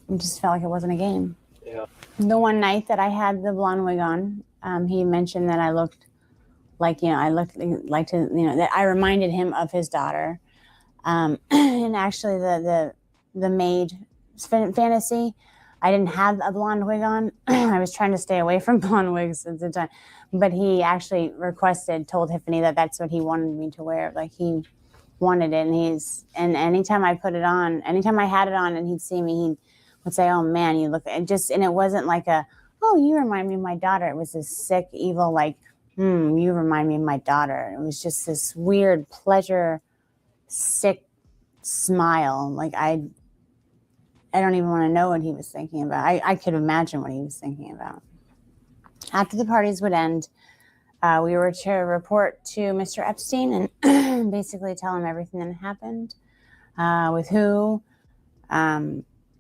It just felt like it wasn't a game. Yeah. The one night that I had the blonde wig on, he mentioned that I looked like, that I reminded him of his daughter. And actually the maid fantasy, I didn't have a blonde wig on. I was trying to stay away from blonde wigs at the time. But he actually told Tiffany that that's what he wanted me to wear. Like he wanted it. And anytime I put it on, anytime I had it on and he'd see me, he would say, oh man, you look, and it wasn't like oh, you remind me of my daughter. It was this sick, evil, like, you remind me of my daughter. It was just this weird pleasure, sick smile. Like I don't even want to know what he was thinking about. I could imagine what he was thinking about. After the parties would end, we were to report to Mr. Epstein and basically tell him everything that happened, with who,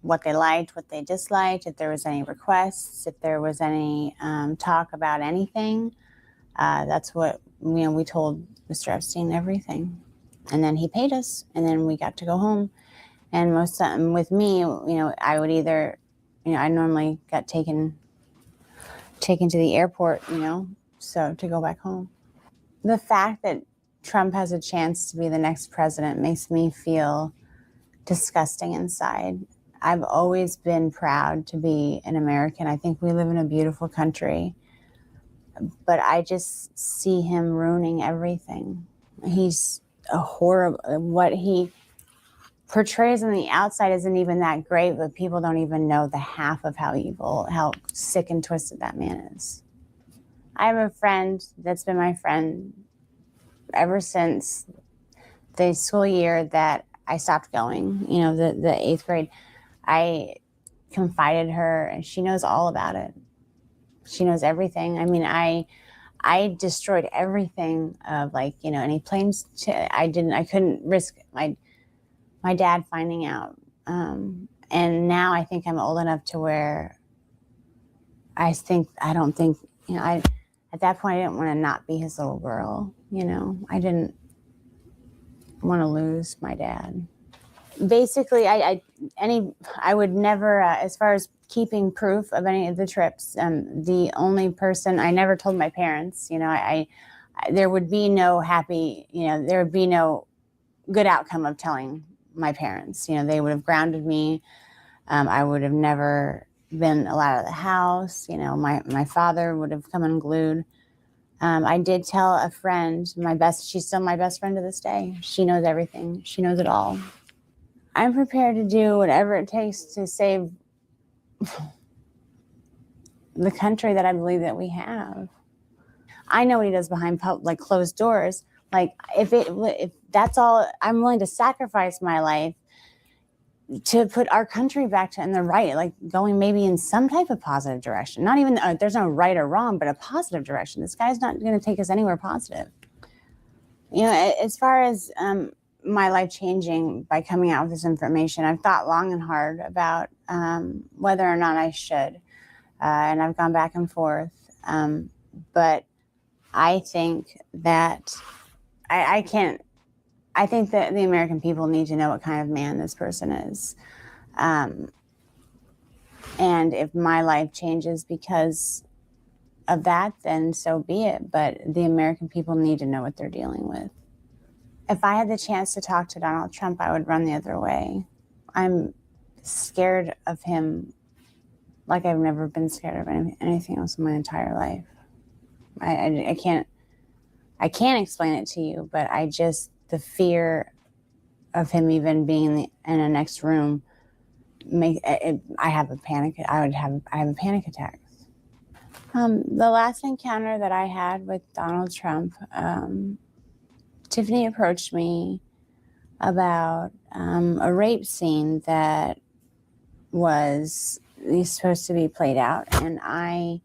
what they liked, what they disliked, if there was any requests, if there was any talk about anything. That's what, we told Mr. Epstein everything. And then he paid us, and then we got to go home. And most with me, I would either, I normally got taken to the airport, so to go back home. The fact that Trump has a chance to be the next president makes me feel disgusting inside. I've always been proud to be an American. I think we live in a beautiful country, but I just see him ruining everything. He's a horrible, what he portrays on the outside isn't even that great, but people don't even know the half of how evil, how sick and twisted that man is. I have a friend that's been my friend ever since the school year that stopped going, the 8th grade, I confided her, and she knows all about it. She knows everything. I mean, I destroyed everything of any claims to, I couldn't risk my dad finding out. And now I think I'm old enough to where at that point I didn't want to not be his little girl. I didn't want to lose my dad. Basically, I would never, as far as keeping proof of any of the trips, the only person, I never told my parents, there would be no there would be no good outcome of telling my parents. They would have grounded me. I would have never been allowed out of the house. My father would have come unglued. I did tell a friend, she's still my best friend to this day. She knows everything. She knows it all. I'm prepared to do whatever it takes to save the country that I believe that we have. I know what he does behind closed doors. If that's all, I'm willing to sacrifice my life to put our country back in the right, going maybe in some type of positive direction. Not even, there's no right or wrong, but a positive direction. This guy's not going to take us anywhere positive. As far as my life changing by coming out with this information, I've thought long and hard about whether or not I should. And I've gone back and forth. But I think that I think that the American people need to know what kind of man this person is. And if my life changes because of that, then so be it. But the American people need to know what they're dealing with. If I had the chance to talk to Donald Trump, I would run the other way. I'm scared of him like I've never been scared of anything else in my entire life. I can't explain it to you, but the fear of him even being in a next room I have a panic attack. The last encounter that I had with Donald Trump, Tiffany approached me about a rape scene that was supposed to be played out, and I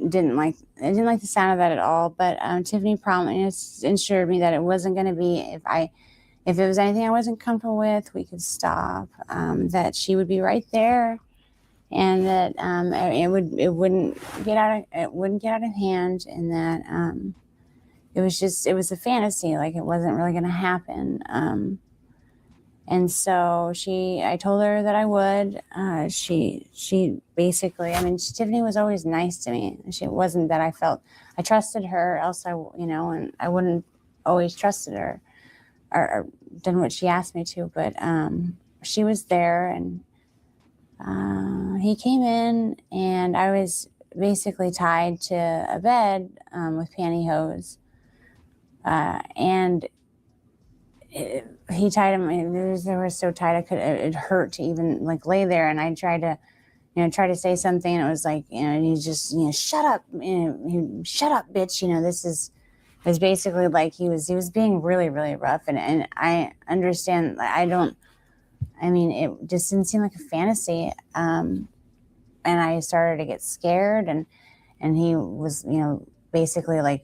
didn't like the sound of that at all. But Tiffany promised, assured me that it wasn't going to be, if it was anything I wasn't comfortable with, we could stop. That she would be right there, and that it wouldn't get out of hand, and that it was a fantasy, it wasn't really going to happen. And so I told her that I would. She basically, Tiffany was always nice to me. She wasn't that I trusted her, else and I wouldn't always trusted her or done what she asked me to. But she was there, and he came in, and I was basically tied to a bed with pantyhose. And he tied him. They were so tight, it hurt to even lay there. And I tried to say something, and it was he just, shut up, shut up, bitch. This is basically he was being really, really rough. And I understand. It just didn't seem like a fantasy. And I started to get scared, and he was, basically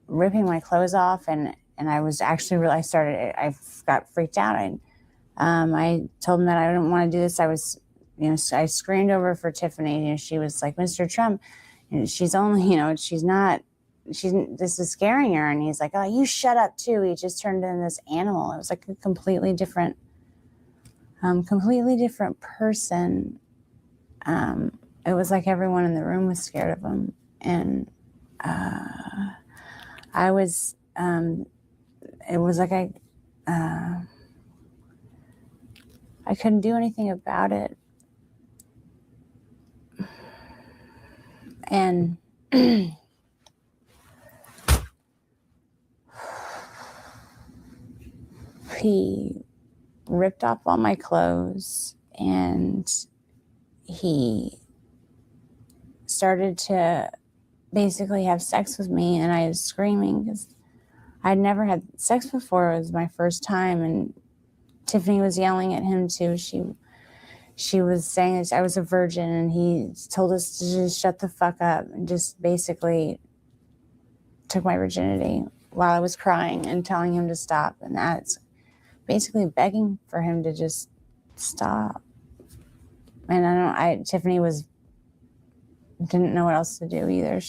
ripping my clothes off, and I was actually I got freaked out. I told him that I didn't want to do this. I was, I screamed over for Tiffany. She was like, Mr. Trump, she's only, this is scaring her. And he's like, oh, you shut up too. He just turned into this animal. It was a completely different person. It was like everyone in the room was scared of him. And I was, it was like I couldn't do anything about it. And he ripped off all my clothes, and he started to basically have sex with me, and I was screaming because I'd never had sex before. It was my first time, and Tiffany was yelling at him too. She was saying that I was a virgin, and he told us to just shut the fuck up, and just basically took my virginity while I was crying and telling him to stop. And that's basically begging for him to just stop. And Tiffany didn't know what else to do either.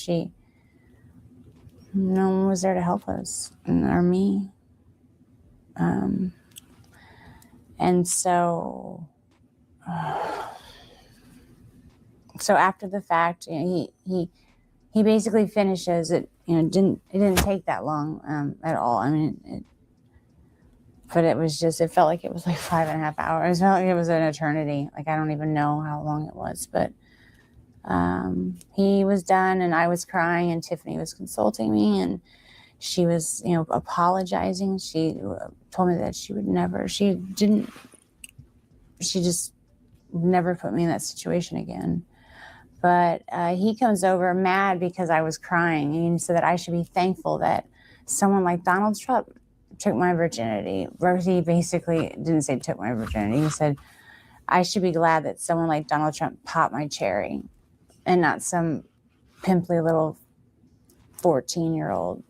No one was there to help us, or me. And so after the fact, he basically finishes it. It didn't take that long at all. I mean, but it felt like it was like 5.5 hours. It felt like it was an eternity. Like, I don't even know how long it was, but he was done, and I was crying, and Tiffany was consulting me, and she was, apologizing. She told me that she just never put me in that situation again. But he comes over mad because I was crying, and he said that I should be thankful that someone like Donald Trump took my virginity. He basically didn't say took my virginity. He said, I should be glad that someone like Donald Trump popped my cherry and not some pimply little 14-year-old.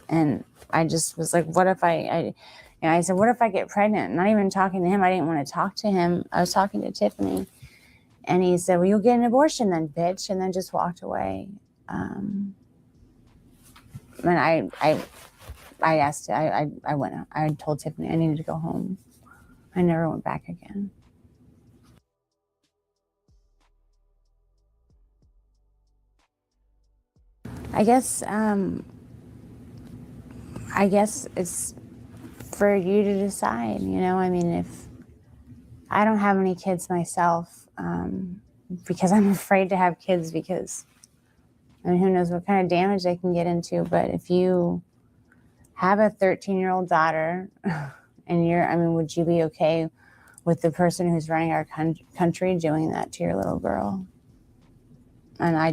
And I just was like, what if I said, what if I get pregnant? Not even talking to him. I didn't want to talk to him. I was talking to Tiffany. And he said, well, you'll get an abortion then, bitch. And then just walked away. And I asked, I went out. I told Tiffany I needed to go home. I never went back again. I guess it's for you to decide, I mean, if I don't have any kids myself, because I'm afraid to have kids, because who knows what kind of damage they can get into. But if you have a 13-year-old daughter and would you be okay with the person who's running our country doing that to your little girl? And I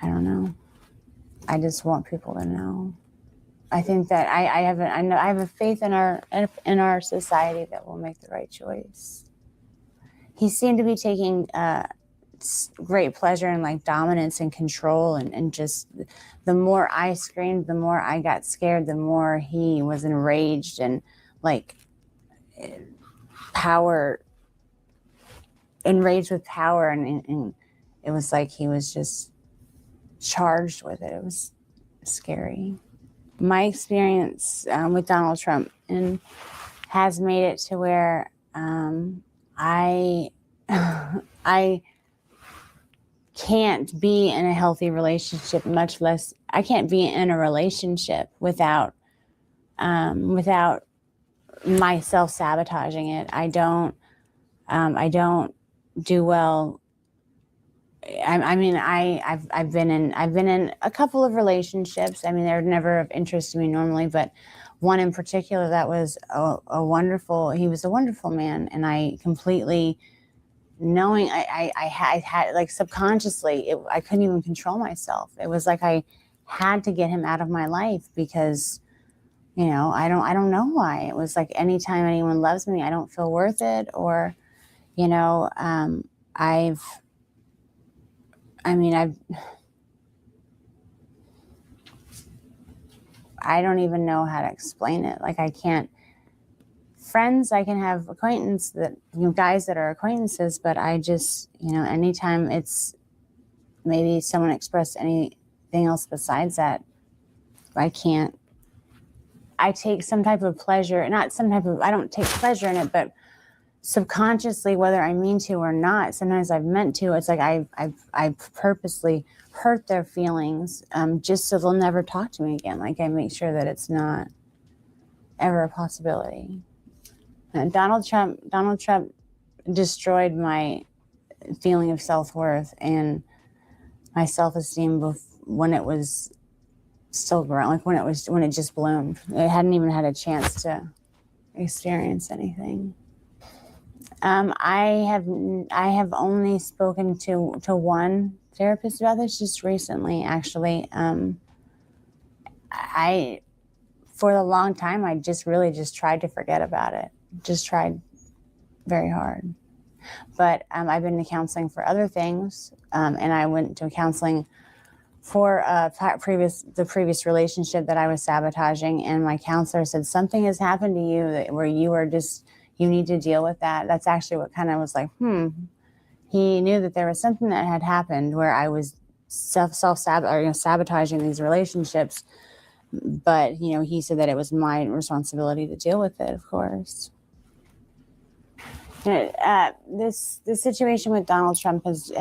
don't know. I just want people to know. I think that I have a faith in our society that will make the right choice. He seemed to be taking great pleasure in like dominance and control, and just the more I screamed, the more I got scared, the more he was enraged and enraged with power, and it was like he was just charged with it. It was scary. My experience with Donald Trump has made it to where I can't be in a healthy relationship, much less I can't be in a relationship without myself sabotaging it. I don't do well. I've been in a couple of relationships. I mean, they're never of interest to me normally, but one in particular that was he was a wonderful man, and I completely knowing I had like subconsciously I couldn't even control myself. It was like I had to get him out of my life because I don't know why. It was like anytime anyone loves me, I don't feel worth it, or I don't even know how to explain it. Like, I can't. Friends, I can have acquaintance that guys that are acquaintances, but I just anytime it's maybe someone expressed anything else besides that, I can't. I take some type of pleasure, I don't take pleasure in it, but subconsciously, whether I mean to or not, sometimes I've meant to. It's like I purposely hurt their feelings just so they'll never talk to me again. Like, I make sure that it's not ever a possibility. And Donald Trump destroyed my feeling of self-worth and my self-esteem when it was still growing, like when it just bloomed. It hadn't even had a chance to experience anything. I have only spoken to one therapist about this just recently, actually. for a long time, I just really just tried to forget about it. Just tried very hard. But I've been to counseling for other things, and I went to counseling for the previous relationship that I was sabotaging, and my counselor said something has happened to you where you need to deal with that. That's actually what kind of was like, He knew that there was something that had happened where I was sabotaging these relationships, but he said that it was my responsibility to deal with it, of course. This situation with Donald Trump has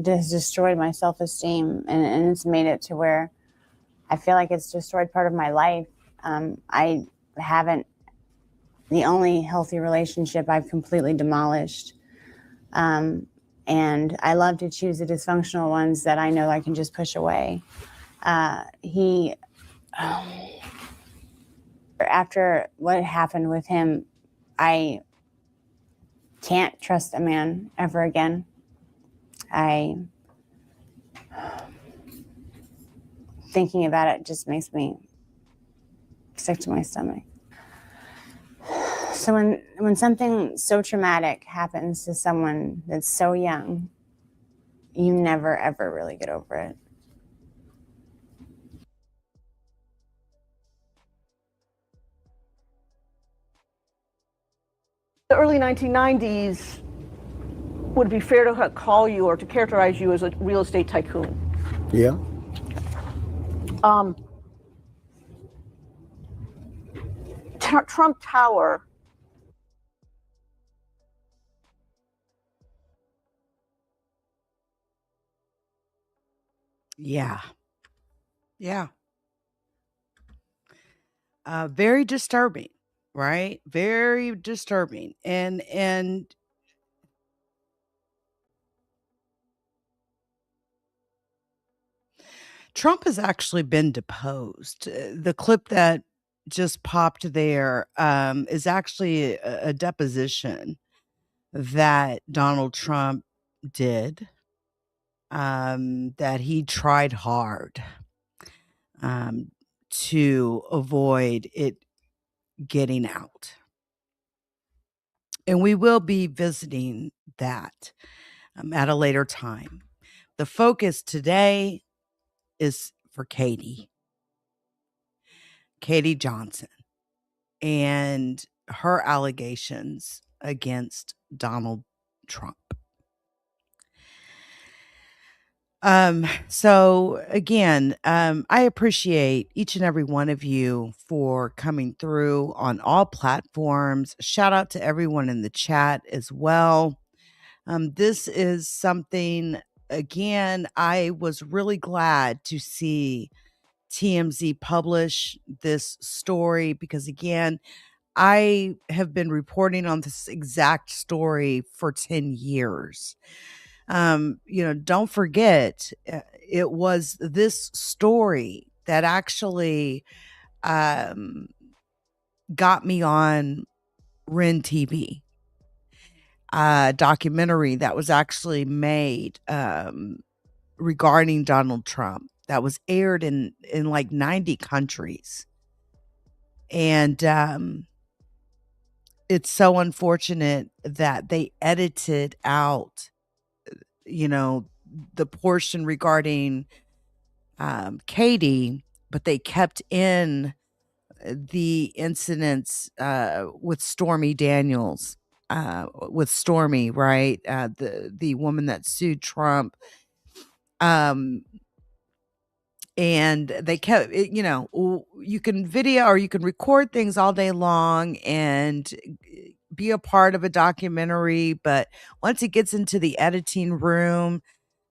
destroyed my self-esteem, and it's made it to where I feel like it's destroyed part of my life. I haven't, the only healthy relationship I've completely demolished. And I love to choose the dysfunctional ones that I know I can just push away. After what happened with him, I can't trust a man ever again. Thinking about it just makes me sick to my stomach. So when something so traumatic happens to someone that's so young, you never ever really get over it. The early 1990s, would it be fair to call you or to characterize you as a real estate tycoon? Yeah. Trump Tower. Yeah. Yeah. Very disturbing, right? Very disturbing. And Trump has actually been deposed. The clip that just popped there is actually a deposition that Donald Trump did, that he tried hard to avoid it getting out. And we will be visiting that at a later time. The focus today is for Katie Johnson, and her allegations against Donald Trump. So again, I appreciate each and every one of you for coming through on all platforms. Shout out to everyone in the chat as well. This is something, again, I was really glad to see TMZ publish this story because, again, I have been reporting on this exact story for 10 years. Don't forget, it was this story that actually got me on Ren TV, a documentary that was actually made regarding Donald Trump that was aired in like 90 countries. And it's so unfortunate that they edited out the portion regarding Katie, but they kept in the incidents with Stormy Daniels, with Stormy, right? The woman that sued Trump. And they kept it, you can video or you can record things all day long and be a part of a documentary, but once it gets into the editing room,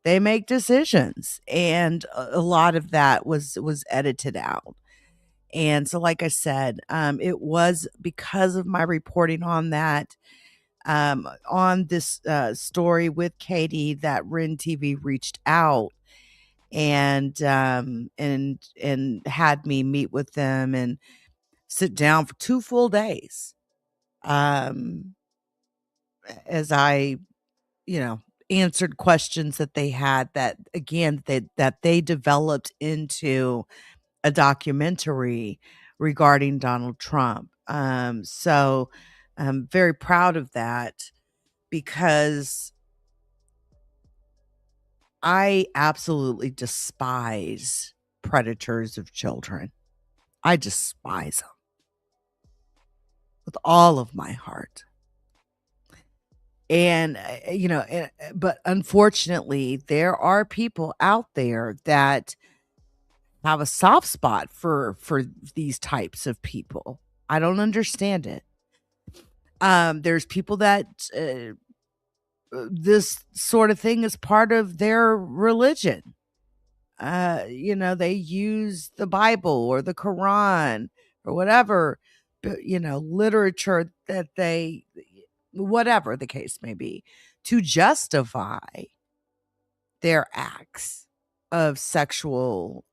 they make decisions, and a lot of that was edited out. And so, like I said, it was because of my reporting on that, on this story with Katie, that Ren TV reached out and had me meet with them and sit down for 2 full days, as I, answered questions that they had, that again, that they developed into a documentary regarding Donald Trump. So I'm very proud of that because I absolutely despise predators of children. I despise them with all of my heart. And, but unfortunately, there are people out there that have a soft spot for these types of people. I don't understand it. There's people that this sort of thing is part of their religion. They use the Bible or the Quran or whatever, literature that they, whatever the case may be, to justify their acts of sexual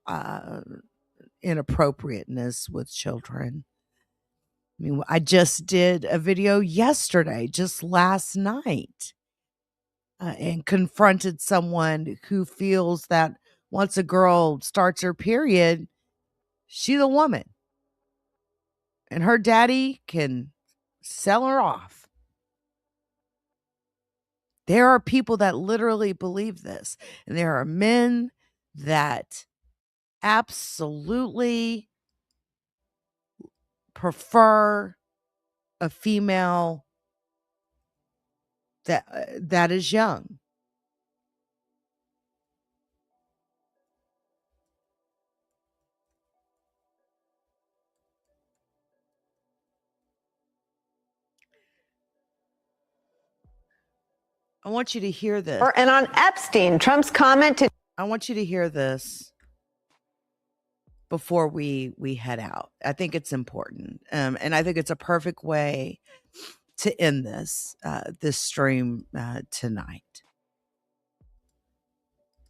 inappropriateness with children. I mean, I just did a video yesterday, just last night, and confronted someone who feels that once a girl starts her period, she's a woman and her daddy can sell her off. There are people that literally believe this, and there are men that absolutely prefer a female that is young. I want you to hear this. And on Epstein, Trump's comment to I want you to hear this before we head out. I think it's important, and I think it's a perfect way to end this stream tonight.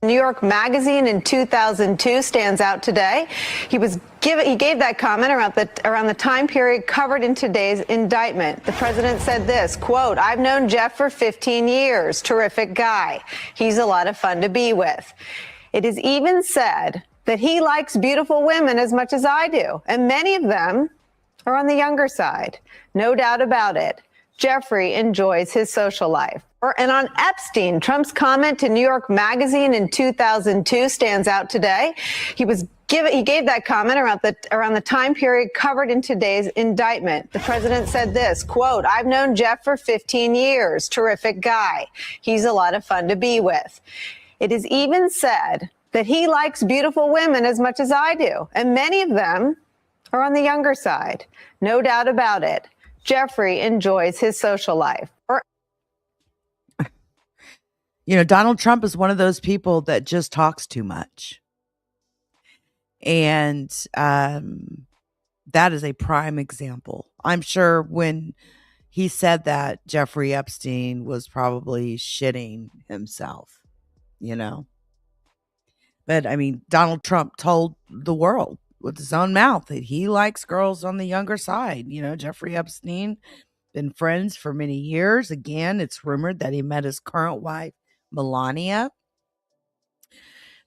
New York Magazine in 2002 stands out today. He gave that comment around the time period covered in today's indictment. The president said this, quote, "I've known Jeff for 15 years. Terrific guy. He's a lot of fun to be with. It is even said that he likes beautiful women as much as I do, and many of them are on the younger side. No doubt about it. Jeffrey enjoys his social life." And on Epstein, Trump's comment to New York Magazine in 2002 stands out today. He gave that comment around the time period covered in today's indictment. The president said this, quote, "I've known Jeff for 15 years. Terrific guy. He's a lot of fun to be with. It is even said that he likes beautiful women as much as I do, and many of them are on the younger side. No doubt about it. Jeffrey enjoys his social life." Donald Trump is one of those people that just talks too much. And that is a prime example. I'm sure when he said that, Jeffrey Epstein was probably shitting himself, But, I mean, Donald Trump told the world with his own mouth that he likes girls on the younger side. Jeffrey Epstein, been friends for many years. Again, it's rumored that he met his current wife, Melania,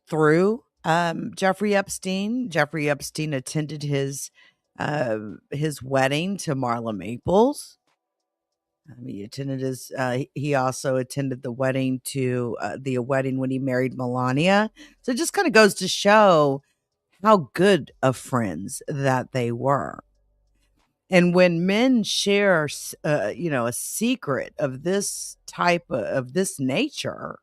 through Jeffrey Epstein. Jeffrey Epstein attended his wedding to Marla Maples. He also attended the wedding when he married Melania. So it just kind of goes to show how good of friends that they were. And when men share, a secret of this type of this nature,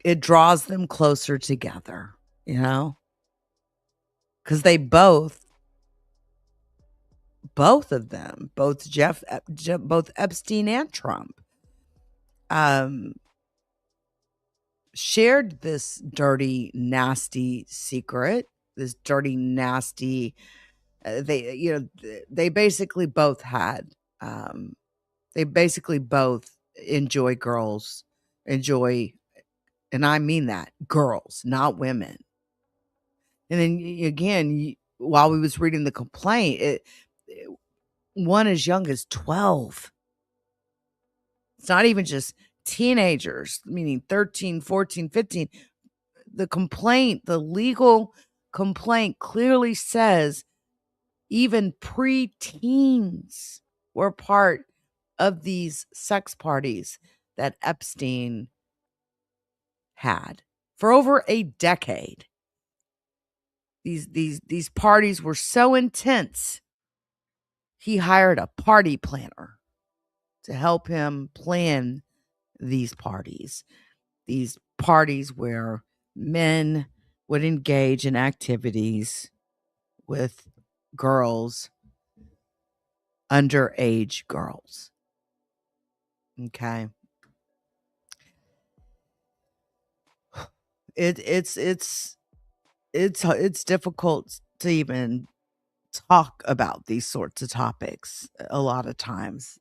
it draws them closer together, because they both of them, both Epstein and Trump, shared this dirty, nasty secret, this dirty, nasty, they basically both had, they basically both enjoy, and I mean that, girls, not women. And then again, while we was reading the complaint, one as young as 12. It's not even just teenagers, meaning 13, 14, 15. The legal complaint clearly says even preteens were part of these sex parties that Epstein had for over a decade. These parties were so intense, he hired a party planner to help him plan these parties where men would engage in activities with girls, underage girls. Okay. It's difficult to even talk about these sorts of topics a lot of times,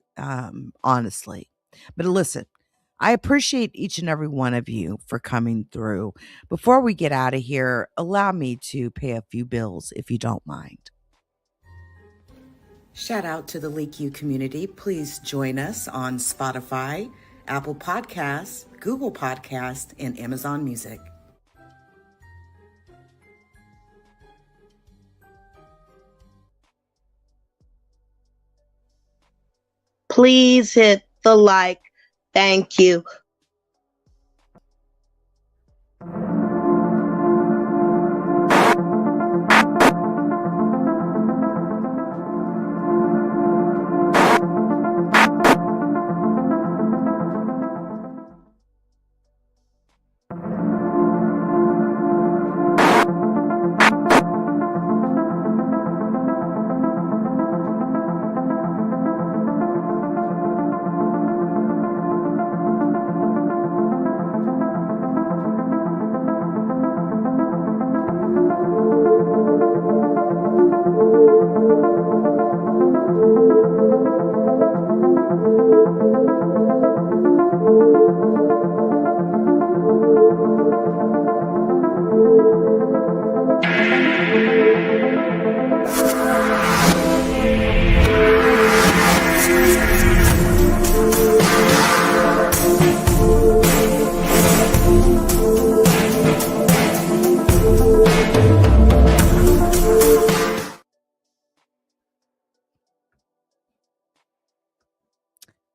honestly. But listen, I appreciate each and every one of you for coming through. Before we get out of here, allow me to pay a few bills if you don't mind. Shout out to the LeakYou community. Please join us on Spotify, Apple Podcasts, Google Podcasts, and Amazon Music. Please hit the like. Thank you.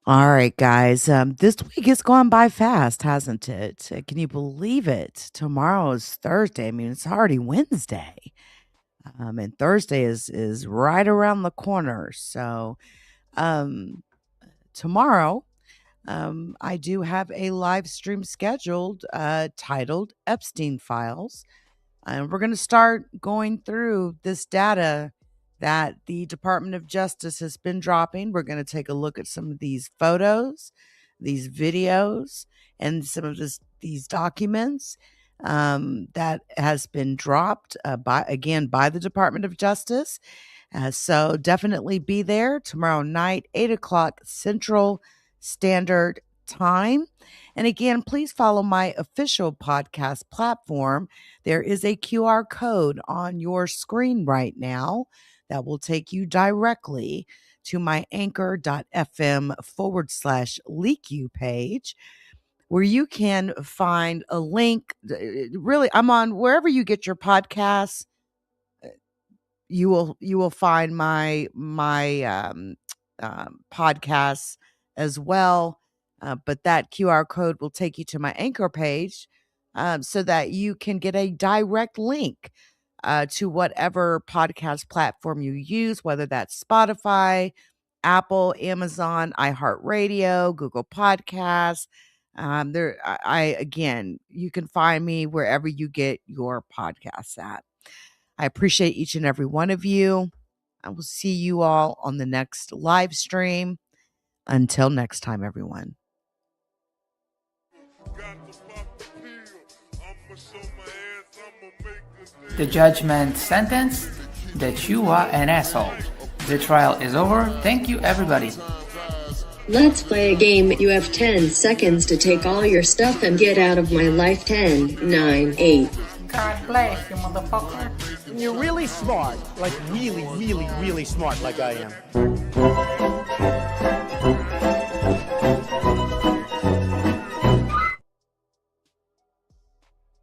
All right, guys. This week has gone by fast, hasn't it? Can you believe it? Tomorrow is Thursday. I mean, it's already Wednesday. And Thursday is right around the corner. So tomorrow, I do have a live stream scheduled titled Epstein Files. And we're going to start going through this data that the Department of Justice has been dropping. We're going to take a look at some of these photos, these videos, and some of these documents that has been dropped by the Department of Justice. So definitely be there tomorrow night, 8 o'clock Central Standard Time. And again, please follow my official podcast platform. There is a QR code on your screen right now that will take you directly to my anchor.fm/LeakYou page, where you can find a link. Really, I'm on wherever you get your podcasts. You will find my podcasts as well. But that QR code will take you to my Anchor page so that you can get a direct link to whatever podcast platform you use, whether that's Spotify, Apple, Amazon, iHeartRadio, Google Podcasts. Again, you can find me wherever you get your podcasts at. I appreciate each and every one of you. I will see you all on the next live stream. Until next time, everyone. The judgment sentence that you are an asshole. The trial is over. Thank you, everybody. Let's play a game. You have 10 seconds to take all your stuff and get out of my life. 10, 9, 8. God bless you, motherfucker. You're really smart. Like really, really, really smart like I am.